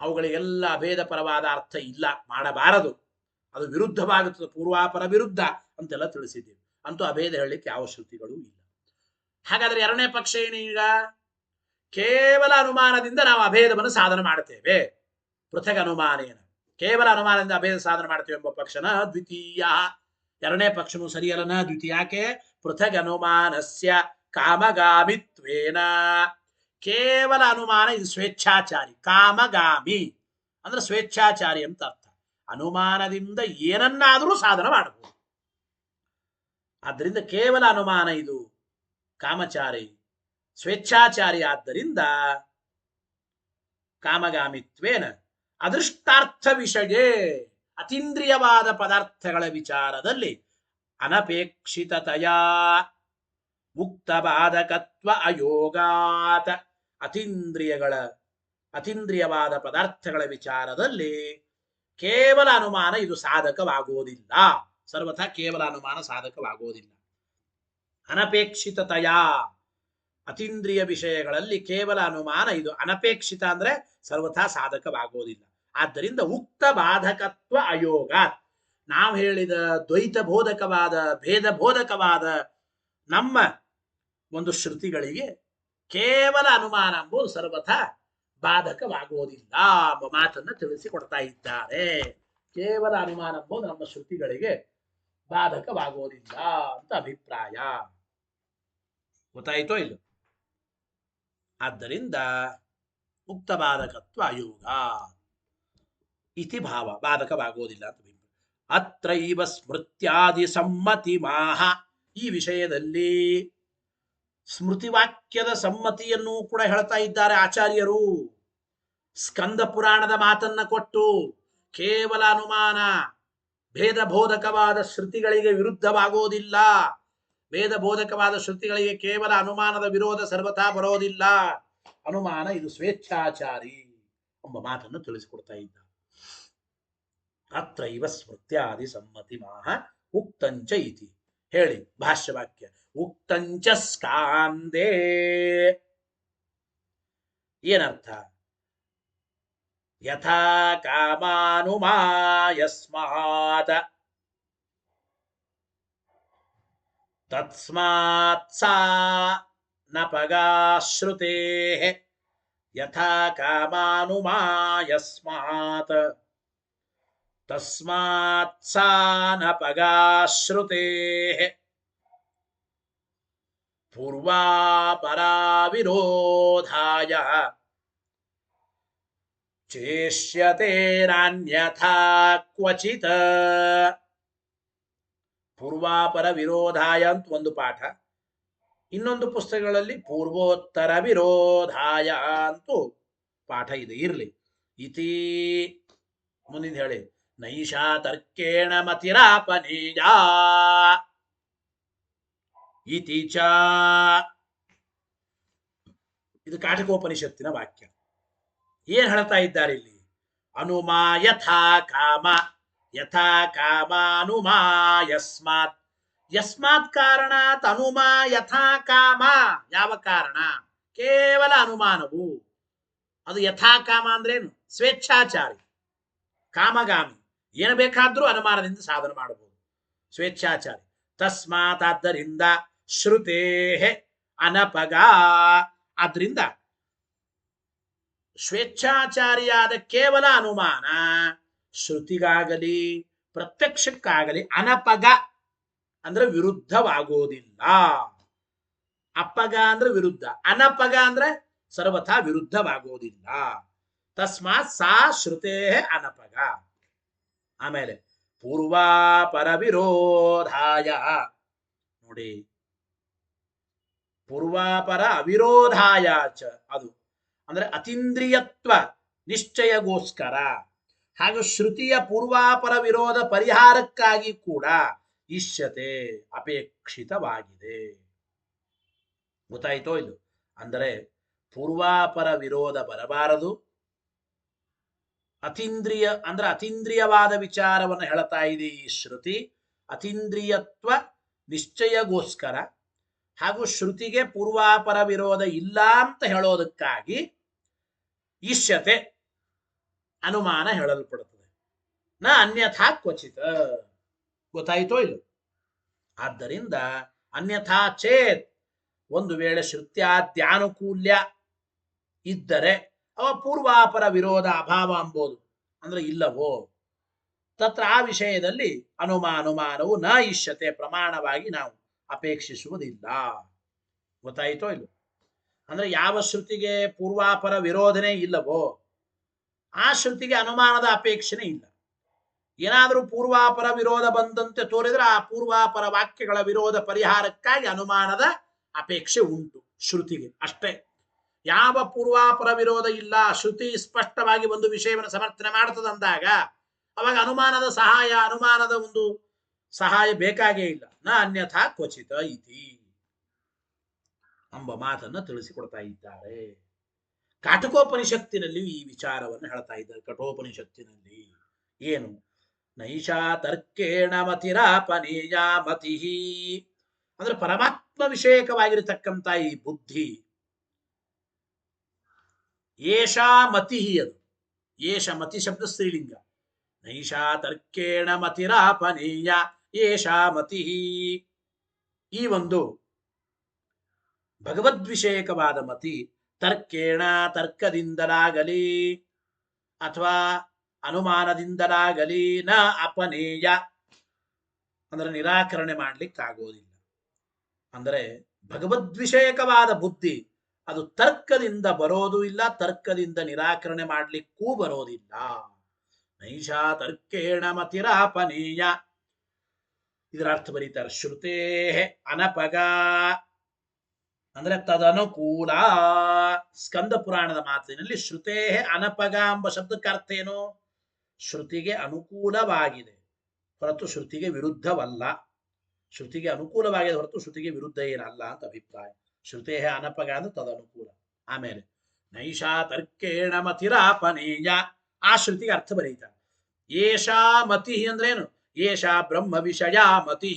ಅವುಗಳಿಗೆಲ್ಲ ಅಭೇದ ಪರವಾದ ಅರ್ಥ ಇಲ್ಲ, ಮಾಡಬಾರದು, ಅದು ವಿರುದ್ಧವಾಗುತ್ತದೆ, ಪೂರ್ವಾಪರ ವಿರುದ್ಧ ಅಂತೆಲ್ಲ ತಿಳಿಸಿದ್ದೇವೆ. ಅಂತೂ ಅಭೇದ ಹೇಳಲಿಕ್ಕೆ ಯಾವ ಶ್ರುತಿಗಳು ಇಲ್ಲ. ಹಾಗಾದ್ರೆ ಎರಡನೇ ಪಕ್ಷ ಏನೀಗ? ಕೇವಲ ಅನುಮಾನದಿಂದ ನಾವು ಅಭೇದವನ್ನು ಸಾಧನ ಮಾಡ್ತೇವೆ. ಪೃಥಗ್ ಅನುಮಾನೇನ, ಕೇವಲ ಅನುಮಾನದಿಂದ ಅಭೇದ ಸಾಧನ ಮಾಡ್ತೇವೆ ಎಂಬ ಪಕ್ಷನ ದ್ವಿತೀಯ. ಎರಡನೇ ಪಕ್ಷನೂ ಸರಿಯಲ್ಲ. ದ್ವಿತೀಯ. ಯಾಕೆ? ಪೃಥಗ್ ಅನುಮಾನಸ್ಯ ಕಾಮಗಾಮಿತ್ವೇನ. ಕೇವಲ ಅನುಮಾನ ಇದು ಸ್ವೇಚ್ಛಾಚಾರಿ. ಕಾಮಗಾಮಿ ಅಂದ್ರೆ ಸ್ವೇಚ್ಛಾಚಾರಿ ಅಂತ ಅರ್ಥ. ಅನುಮಾನದಿಂದ ಏನನ್ನಾದರೂ ಸಾಧನ ಮಾಡಬಹುದು. ಆದ್ದರಿಂದ ಕೇವಲ ಅನುಮಾನ ಇದು ಕಾಮಚಾರಿ, ಸ್ವೇಚ್ಛಾಚಾರಿ. ಆದ್ದರಿಂದ ಕಾಮಗಾಮಿತ್ವೇನ ಅದೃಷ್ಟಾರ್ಥ ವಿಷಯ, ಅತೀಂದ್ರಿಯವಾದ ಪದಾರ್ಥಗಳ ವಿಚಾರದಲ್ಲಿ ಅನಪೇಕ್ಷಿತತೆಯ ಮುಕ್ತ ಬಾಧಕತ್ವ ಅಯೋಗಾತ. ಅತೀಂದ್ರಿಯವಾದ ಪದಾರ್ಥಗಳ ವಿಚಾರದಲ್ಲಿ ಕೇವಲ ಅನುಮಾನ ಇದು ಸಾಧಕವಾಗೋದಿಲ್ಲ. ಸರ್ವಥಾ ಕೇವಲ ಅನುಮಾನ ಸಾಧಕವಾಗೋದಿಲ್ಲ. ಅನಪೇಕ್ಷಿತತೆಯ, ಅತೀಂದ್ರಿಯ ವಿಷಯಗಳಲ್ಲಿ ಕೇವಲ ಅನುಮಾನ ಇದು ಅನಪೇಕ್ಷಿತ ಅಂದ್ರೆ ಸರ್ವಥಾ ಸಾಧಕವಾಗೋದಿಲ್ಲ. ಆದ್ದರಿಂದ ಉಕ್ತ ಬಾಧಕತ್ವ ಅಯೋಗ. ನಾವು ಹೇಳಿದ ದ್ವೈತ ಬೋಧಕವಾದ ಭೇದ ಬೋಧಕವಾದ ನಮ್ಮ ಒಂದು ಶ್ರುತಿಗಳಿಗೆ ಕೇವಲ ಅನುಮಾನ ಎಂಬುದು ಸರ್ವಥಾ ಬಾಧಕವಾಗೋದಿಲ್ಲ ಎಂಬ ಮಾತನ್ನು ತಿಳಿಸಿಕೊಡ್ತಾ ಇದ್ದಾರೆ. ಕೇವಲ ಅನುಮಾನ ಎಂಬುದು ನಮ್ಮ ಶ್ರುತಿಗಳಿಗೆ ಬಾಧಕವಾಗೋದಿಲ್ಲ ಅಂತ ಅಭಿಪ್ರಾಯ. ಗೊತ್ತಾಯಿತೋ ಇಲ್ಲ? ಆದ್ದರಿಂದ ಮುಕ್ತ ಬಾಧಕತ್ವ ಅಯೋಗ ಇತಿ ಭಾವ, ಬಾಧಕವಾಗೋದಿಲ್ಲ ಅಂತ. ಅತ್ರೈವ ಸ್ಮೃತ್ಯಾದಿ ಸಮ್ಮತಿ ಮಾಹ. ಈ ವಿಷಯದಲ್ಲಿ ಸ್ಮೃತಿವಾಕ್ಯದ ಸಮ್ಮತಿಯನ್ನು ಕೂಡ ಹೇಳ್ತಾ ಇದ್ದಾರೆ ಆಚಾರ್ಯರು. ಸ್ಕಂದ ಪುರಾಣದ ಮಾತನ್ನ ಕೊಟ್ಟು ಕೇವಲ ಅನುಮಾನ ಭೇದ ಬೋಧಕವಾದ ಶ್ರುತಿಗಳಿಗೆ ವಿರುದ್ಧವಾಗೋದಿಲ್ಲ. ವೇದ ಬೋಧಕವಾದ ಶ್ರುತಿಗಳಿಗೆ ಕೇವಲ ಅನುಮಾನದ ವಿರೋಧ ಸರ್ವಥಾ ಬರೋದಿಲ್ಲ. ಅನುಮಾನ ಇದು ಸ್ವೇಚ್ಛಾಚಾರಿ ಎಂಬ ಮಾತನ್ನು ತಿಳಿಸಿಕೊಡ್ತಾ ಇದ್ದ. ಅತ್ರೈವ ಸ್ಮೃತ್ಯಾದಿ ಸಮ್ಮತಿ ಮಾಹ ಉಕ್ತಂಚ ಇತಿ ಹೇಳಿ ಭಾಷ್ಯವಾಕ್ಯ. ಉಕ್ತಂಚ ಸ್ಕಾಂದೇ ಏನರ್ಥ? ಯಥಾ ಕಾಮಾನುಮಾಯಸ್ಮಾತ್ ತಸ್ಮಾತ್ ಸಾ ನ ಪಗಾಶ್ರುತೇಃ. ಯಥಾ ಕಾಮಾನುಮಾಯಸ್ಮಾತ್ ತಸ್ಮಾತ್ ಸಾ ನ ಪಗಾಶ್ರುತೇಃ. ಪೂರ್ವಾಪರಾವಿರೋಧಾಯ ಚೇಷ್ಯತೆ ನಾನ್ಯಥಾ ಕ್ವಚಿತ್. ಪೂರ್ವಾಪರ ವಿರೋಧಾಯ ಅಂತ ಒಂದು ಪಾಠ, ಇನ್ನೊಂದು ಪುಸ್ತಕಗಳಲ್ಲಿ ಪೂರ್ವೋತ್ತರ ವಿರೋಧಾಯ ಅಂತೂ ಪಾಠ ಇದೆ. ಇರ್ಲಿ. ಇತಿ ಮುಂದಿನ ಹೇಳಿ. ನೈಷಾ ತರ್ಕೇಣ ಮತಿರಾಪನೀಯ ಇತಿ ಚ. ಇದು ಕಾಠಿಕೋಪನಿಷತ್ತಿನ ವಾಕ್ಯ. ಏನ್ ಹೇಳ್ತಾ ಇದ್ದಾರೆ ಇಲ್ಲಿ? ಅನುಮಾ ಯಥಾ ಕಾಮ, ಯಥಾ ಕಾಮಾನುಮಾ ಯಸ್ಮಾತ್. ಯಸ್ಮಾತ್ ಕಾರಣಾತ್ ಅನುಮಾ ಯಥಾ ಕಾಮ. ಯಾವ ಕಾರಣ? ಕೇವಲ ಅನುಮಾನವು. ಅದು ಯಥಾ ಕಾಮ ಅಂದ್ರೇನು? ಸ್ವೇಚ್ಛಾಚಾರಿ, ಕಾಮಗಾಮಿ. ಏನು ಬೇಕಾದ್ರೂ ಅನುಮಾನದಿಂದ ಸಾಧನೆ ಮಾಡಬಹುದು, ಸ್ವೇಚ್ಛಾಚಾರಿ. ತಸ್ಮಾತ್ ಆದ್ದರಿಂದ ಶ್ರುತೇ ಅನಪಗ. ಆದ್ರಿಂದ ಸ್ವೇಚ್ಛಾಚಾರಿಯಾದ ಕೇವಲ ಅನುಮಾನ ಶ್ರುತಿಗಾಗಲಿ ಪ್ರತ್ಯಕ್ಷಕ್ಕಾಗಲಿ ಅನಪಗ ಅಂದ್ರೆ ವಿರುದ್ಧವಾಗೋದಿಲ್ಲ. ಅಪ್ಪಗ ಅಂದ್ರೆ ವಿರುದ್ಧ, ಅನಪಗ ಅಂದ್ರೆ ಸರ್ವಥಾ ವಿರುದ್ಧವಾಗೋದಿಲ್ಲ. ತಸ್ಮಾತ್ ಸಾ ಶ್ರುತೇ ಅನಪಗ. ಆಮೇಲೆ ಪೂರ್ವಾಪರ ವಿರೋಧಾಯ ನೋಡಿ, ಪೂರ್ವಾಪರ ಅವಿರೋಧಾಯ ಚ, ಅದು ಅಂದ್ರೆ ಅತೀಂದ್ರಿಯತ್ವ ನಿಶ್ಚಯಗೋಸ್ಕರ ಹಾಗೂ ಶ್ರುತಿಯ ಪೂರ್ವಾಪರ ವಿರೋಧ ಪರಿಹಾರಕ್ಕಾಗಿ ಕೂಡ ಇಷ್ಯತೆ ಅಪೇಕ್ಷಿತವಾಗಿದೆ. ಗೊತ್ತಾಯ್ತೋ ಇದು? ಅಂದರೆ ಪೂರ್ವಾಪರ ವಿರೋಧ ಬರಬಾರದು. ಅತೀಂದ್ರಿಯ ಅಂದ್ರೆ ಅತೀಂದ್ರಿಯವಾದ ವಿಚಾರವನ್ನು ಹೇಳ್ತಾ ಇದೆ ಈ ಶ್ರುತಿ. ಅತೀಂದ್ರಿಯತ್ವ ನಿಶ್ಚಯಗೋಸ್ಕರ ಹಾಗೂ ಶ್ರುತಿಗೆ ಪೂರ್ವಾಪರ ವಿರೋಧ ಇಲ್ಲ ಅಂತ ಹೇಳೋದಕ್ಕಾಗಿ ಇಷ್ಯತೆ ಅನುಮಾನ ಹೇಳಲ್ಪಡುತ್ತದೆ. ನ ಅನ್ಯಥಾ ಕ್ವಚಿತ. ಗೊತ್ತಾಯಿತೋ ಇಲ್ಲ? ಆದ್ದರಿಂದ ಅನ್ಯಥಾ ಚೇತ್, ಒಂದು ವೇಳೆ ಶ್ರುತ್ಯಾದ್ಯಾನುಕೂಲ್ಯ ಇದ್ದರೆ ಅವ ಪೂರ್ವಾಪರ ವಿರೋಧ ಅಭಾವ ಅಂಬೋದು ಅಂದ್ರೆ ಇಲ್ಲವೋ ತತ್ರ ಆ ವಿಷಯದಲ್ಲಿ ಅನುಮಾನವು ನ ಇಷ್ಯತೆ, ಪ್ರಮಾಣವಾಗಿ ನಾವು ಅಪೇಕ್ಷಿಸುವುದಿಲ್ಲ. ಗೊತ್ತಾಯಿತೋ ಇಲ್ಲ? ಅಂದ್ರೆ ಯಾವ ಶ್ರುತಿಗೆ ಪೂರ್ವಾಪರ ವಿರೋಧನೆ ಇಲ್ಲವೋ ಆ ಶ್ರುತಿಗೆ ಅನುಮಾನದ ಅಪೇಕ್ಷಣೆ ಇಲ್ಲ. ಏನಾದರೂ ಪೂರ್ವಾಪರ ವಿರೋಧ ಬಂದಂತೆ ತೋರಿದ್ರೆ ಆ ಪೂರ್ವಾಪರ ವಾಕ್ಯಗಳ ವಿರೋಧ ಪರಿಹಾರಕ್ಕಾಗಿ ಅನುಮಾನದ ಅಪೇಕ್ಷೆ ಉಂಟು ಶ್ರುತಿಗೆ, ಅಷ್ಟೇ. ಯಾವ ಪೂರ್ವಾಪರ ವಿರೋಧ ಇಲ್ಲ, ಶ್ರುತಿ ಸ್ಪಷ್ಟವಾಗಿ ಒಂದು ವಿಷಯವನ್ನು ಸಮರ್ಥನೆ ಮಾಡ್ತದಂದಾಗ ಅವಾಗ ಅನುಮಾನದ ಒಂದು ಸಹಾಯ ಬೇಕಾಗೇ ಇಲ್ಲ. ನ ಅನ್ಯಥಾ ಕ್ವಚಿತ ಇತಿ ಎಂಬ ಮಾತನ್ನು ತಿಳಿಸಿಕೊಡ್ತಾ ಇದ್ದಾರೆ. ಕಾಠಕೋಪನಿಷತ್ತಿನಲ್ಲಿ ಈ ವಿಚಾರವನ್ನು ಹೇಳ್ತಾ ಇದ್ದಾರೆ. ಕಠೋಪನಿಷತ್ತಿನಲ್ಲಿ ಏನು? ನೈಷಾ ತರ್ಕೇಣ ಮತಿರಾಪನೀಯ ಮತಿ ಅಂದ್ರೆ ಪರಮಾತ್ಮ ವಿಷಯಕವಾಗಿರತಕ್ಕಂಥ ಈ ಬುದ್ಧಿ. ಏಷಾ ಮತಿ, ಅದು ಏಷ ಮತಿ ಶಬ್ದ ಸ್ತ್ರೀಲಿಂಗ. ನೈಷಾ ತರ್ಕೇಣ ಮತಿರಾಪನೀಯ ಏಷಾ ಮತಿ. ಈ ಒಂದು ಭಗವದ್ವಿಷಯಕವಾದ ಮತಿ ತರ್ಕೇಣ, ತರ್ಕದಿಂದಲಾಗಲಿ ಅಥವಾ ಅನುಮಾನದಿಂದಲಾಗಲಿ ನ ಅಪನೇಯ ಅಂದ್ರೆ ನಿರಾಕರಣೆ ಮಾಡ್ಲಿಕ್ಕಾಗೋದಿಲ್ಲ. ಅಂದರೆ ಭಗವದ್ವಿಷಯಕವಾದ ಬುದ್ಧಿ ಅದು ತರ್ಕದಿಂದ ಬರೋದು ಇಲ್ಲ, ತರ್ಕದಿಂದ ನಿರಾಕರಣೆ ಮಾಡ್ಲಿಕ್ಕೂ ಬರೋದಿಲ್ಲ. ನೈಷಾ ತರ್ಕೇಣ ಮತಿರಾಪನೀಯ. ಇದರ ಅರ್ಥ ಬರೀತಾರೆ, ಶ್ರುತೇ ಅನಪಗ ಅಂದ್ರೆ ತದನುಕೂಲ. ಸ್ಕಂದ ಪುರಾಣದ ಮಾತಿನಲ್ಲಿ ಶ್ರುತೇ ಅನಪಗ ಎಂಬ ಶಬ್ದಕ್ಕೆ ಅರ್ಥ ಏನು? ಶ್ರುತಿಗೆ ಅನುಕೂಲವಾಗಿದೆ ಹೊರತು ಶ್ರುತಿಗೆ ವಿರುದ್ಧವಲ್ಲ. ಶ್ರುತಿಗೆ ಅನುಕೂಲವಾಗಿದೆ ಹೊರತು ಶ್ರುತಿಗೆ ವಿರುದ್ಧ ಏನಲ್ಲ ಅಂತ ಅಭಿಪ್ರಾಯ. ಶ್ರುತೇ ಅನಪಗ ಅಂದ್ರೆ ತದನುಕೂಲ. ಆಮೇಲೆ ನೈಷಾ ತರ್ಕೇಣ ಮತಿರಾಪನೀಯ, ಆ ಶ್ರುತಿಗೆ ಅರ್ಥ ಬರೀತಾರೆ. ಏಷಾ ಮತಿ ಅಂದ್ರೆ ಏನು? ಏಷಾ ಬ್ರಹ್ಮ ವಿಷಯ ಮತಿ,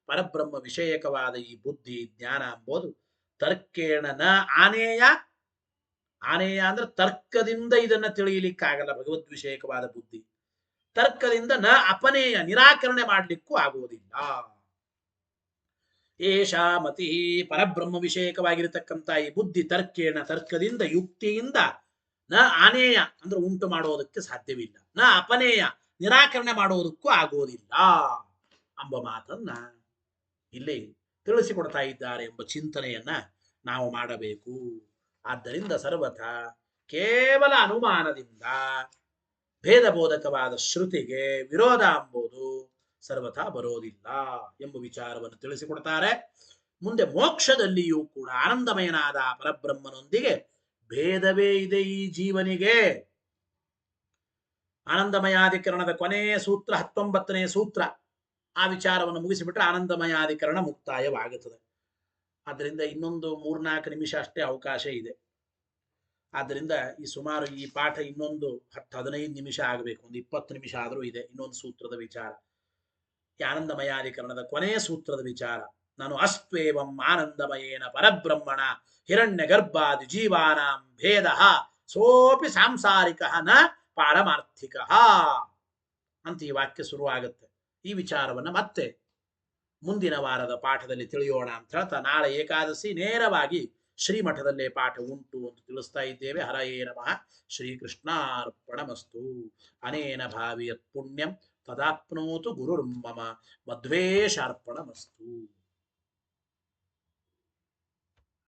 ಪರಬ್ರಹ್ಮ ವಿಷಯಕವಾದ ಈ ಬುದ್ಧಿ ಜ್ಞಾನ ಎಂಬುದು ತರ್ಕೇಣ ನ ಆನೇಯ. ಆನೇಯ ಅಂದ್ರೆ ತರ್ಕದಿಂದ ಇದನ್ನ ತಿಳಿಯಲಿಕ್ಕಾಗಲ್ಲ. ಭಗವದ್ ವಿಷಯಕವಾದ ಬುದ್ಧಿ ತರ್ಕದಿಂದ ನ ಅಪನೇಯ, ನಿರಾಕರಣೆ ಮಾಡಲಿಕ್ಕೂ ಆಗುವುದಿಲ್ಲ. ಏಷಾ ಮತಿ, ಪರಬ್ರಹ್ಮ ವಿಷಯಕವಾಗಿರತಕ್ಕಂಥ ಈ ಬುದ್ಧಿ ತರ್ಕೇಣ ತರ್ಕದಿಂದ ಯುಕ್ತಿಯಿಂದ ನ ಆನೇಯ ಅಂದ್ರೆ ಉಂಟು ಮಾಡೋದಕ್ಕೆ ಸಾಧ್ಯವಿಲ್ಲ, ನ ಅಪನೇಯ ನಿರಾಕರಣೆ ಮಾಡುವುದಕ್ಕೂ ಆಗುವುದಿಲ್ಲ ಎಂಬ ಮಾತನ್ನ ಇಲ್ಲಿ ತಿಳಿಸಿಕೊಡ್ತಾ ಇದ್ದಾರೆ ಎಂಬ ಚಿಂತನೆಯನ್ನ ನಾವು ಮಾಡಬೇಕು. ಆದ್ದರಿಂದ ಸರ್ವಥ ಕೇವಲ ಅನುಮಾನದಿಂದ ಭೇದ ಬೋಧಕವಾದ ಶ್ರುತಿಗೆ ವಿರೋಧ ಎಂಬುದು ಸರ್ವಥಾ ಬರೋದಿಲ್ಲ ಎಂಬ ವಿಚಾರವನ್ನು ತಿಳಿಸಿಕೊಡ್ತಾರೆ. ಮುಂದೆ ಮೋಕ್ಷದಲ್ಲಿಯೂ ಕೂಡ ಆನಂದಮಯನಾದ ಪರಬ್ರಹ್ಮನೊಂದಿಗೆ ಭೇದವೇ ಇದೆ ಈ ಜೀವನಿಗೆ. ಆನಂದಮಯಾಧಿಕರಣದ ಕೊನೆಯ ಸೂತ್ರ 19ನೇ ಸೂತ್ರ, ಆ ವಿಚಾರವನ್ನು ಮುಗಿಸಿಬಿಟ್ರೆ ಆನಂದಮಯಾಧಿಕರಣ ಮುಕ್ತಾಯವಾಗುತ್ತದೆ. ಆದ್ದರಿಂದ ಇನ್ನೊಂದು 3-4 ನಿಮಿಷ ಅಷ್ಟೇ ಅವಕಾಶ ಇದೆ. ಆದ್ದರಿಂದ ಈ ಸುಮಾರು ಈ ಪಾಠ ಇನ್ನೊಂದು 10-15 ನಿಮಿಷ ಆಗಬೇಕು, ಒಂದು 20 ನಿಮಿಷ ಆದರೂ ಇದೆ. ಇನ್ನೊಂದು ಸೂತ್ರದ ವಿಚಾರ, ಈ ಆನಂದಮಯಾಧಿಕರಣದ ಕೊನೆಯ ಸೂತ್ರದ ವಿಚಾರ. ನಾನು ಅಸ್ತ್ವೇವಂ ಆನಂದಮಯೇನ ಪರಬ್ರಹ್ಮಣ ಹಿರಣ್ಯ ಗರ್ಭಾದಿ ಜೀವಾನಾಂ ಭೇದ ಸೋಪಿ ಸಾಂಸಾರಿಕ ನ ಪಾರಮಾರ್ಥಿಕ ಅಂತ ಈ ವಾಕ್ಯ ಶುರುವಾಗುತ್ತೆ. ಈ ವಿಚಾರವನ್ನು ಮತ್ತೆ ಮುಂದಿನ ವಾರದ ಪಾಠದಲ್ಲಿ ತಿಳಿಯೋಣ ಅಂತ ಹೇಳ್ತಾ, ನಾಳೆ ಏಕಾದಶಿ ನೇರವಾಗಿ ಶ್ರೀಮಠದಲ್ಲೇ ಪಾಠ ಉಂಟು ಅಂತ ತಿಳಿಸ್ತಾ ಇದ್ದೇವೆ. ಹರಯೇ ನಮಃ. ಶ್ರೀಕೃಷ್ಣಾರ್ಪಣಮಸ್ತು. ಅನೇನ ಭಾವಿಯತ್ ಪುಣ್ಯಂ ತದಾಪ್ನೋತು ಗುರುರ್ಮಮ. ಮಧ್ವೇಶಾರ್ಪಣಮಸ್ತು.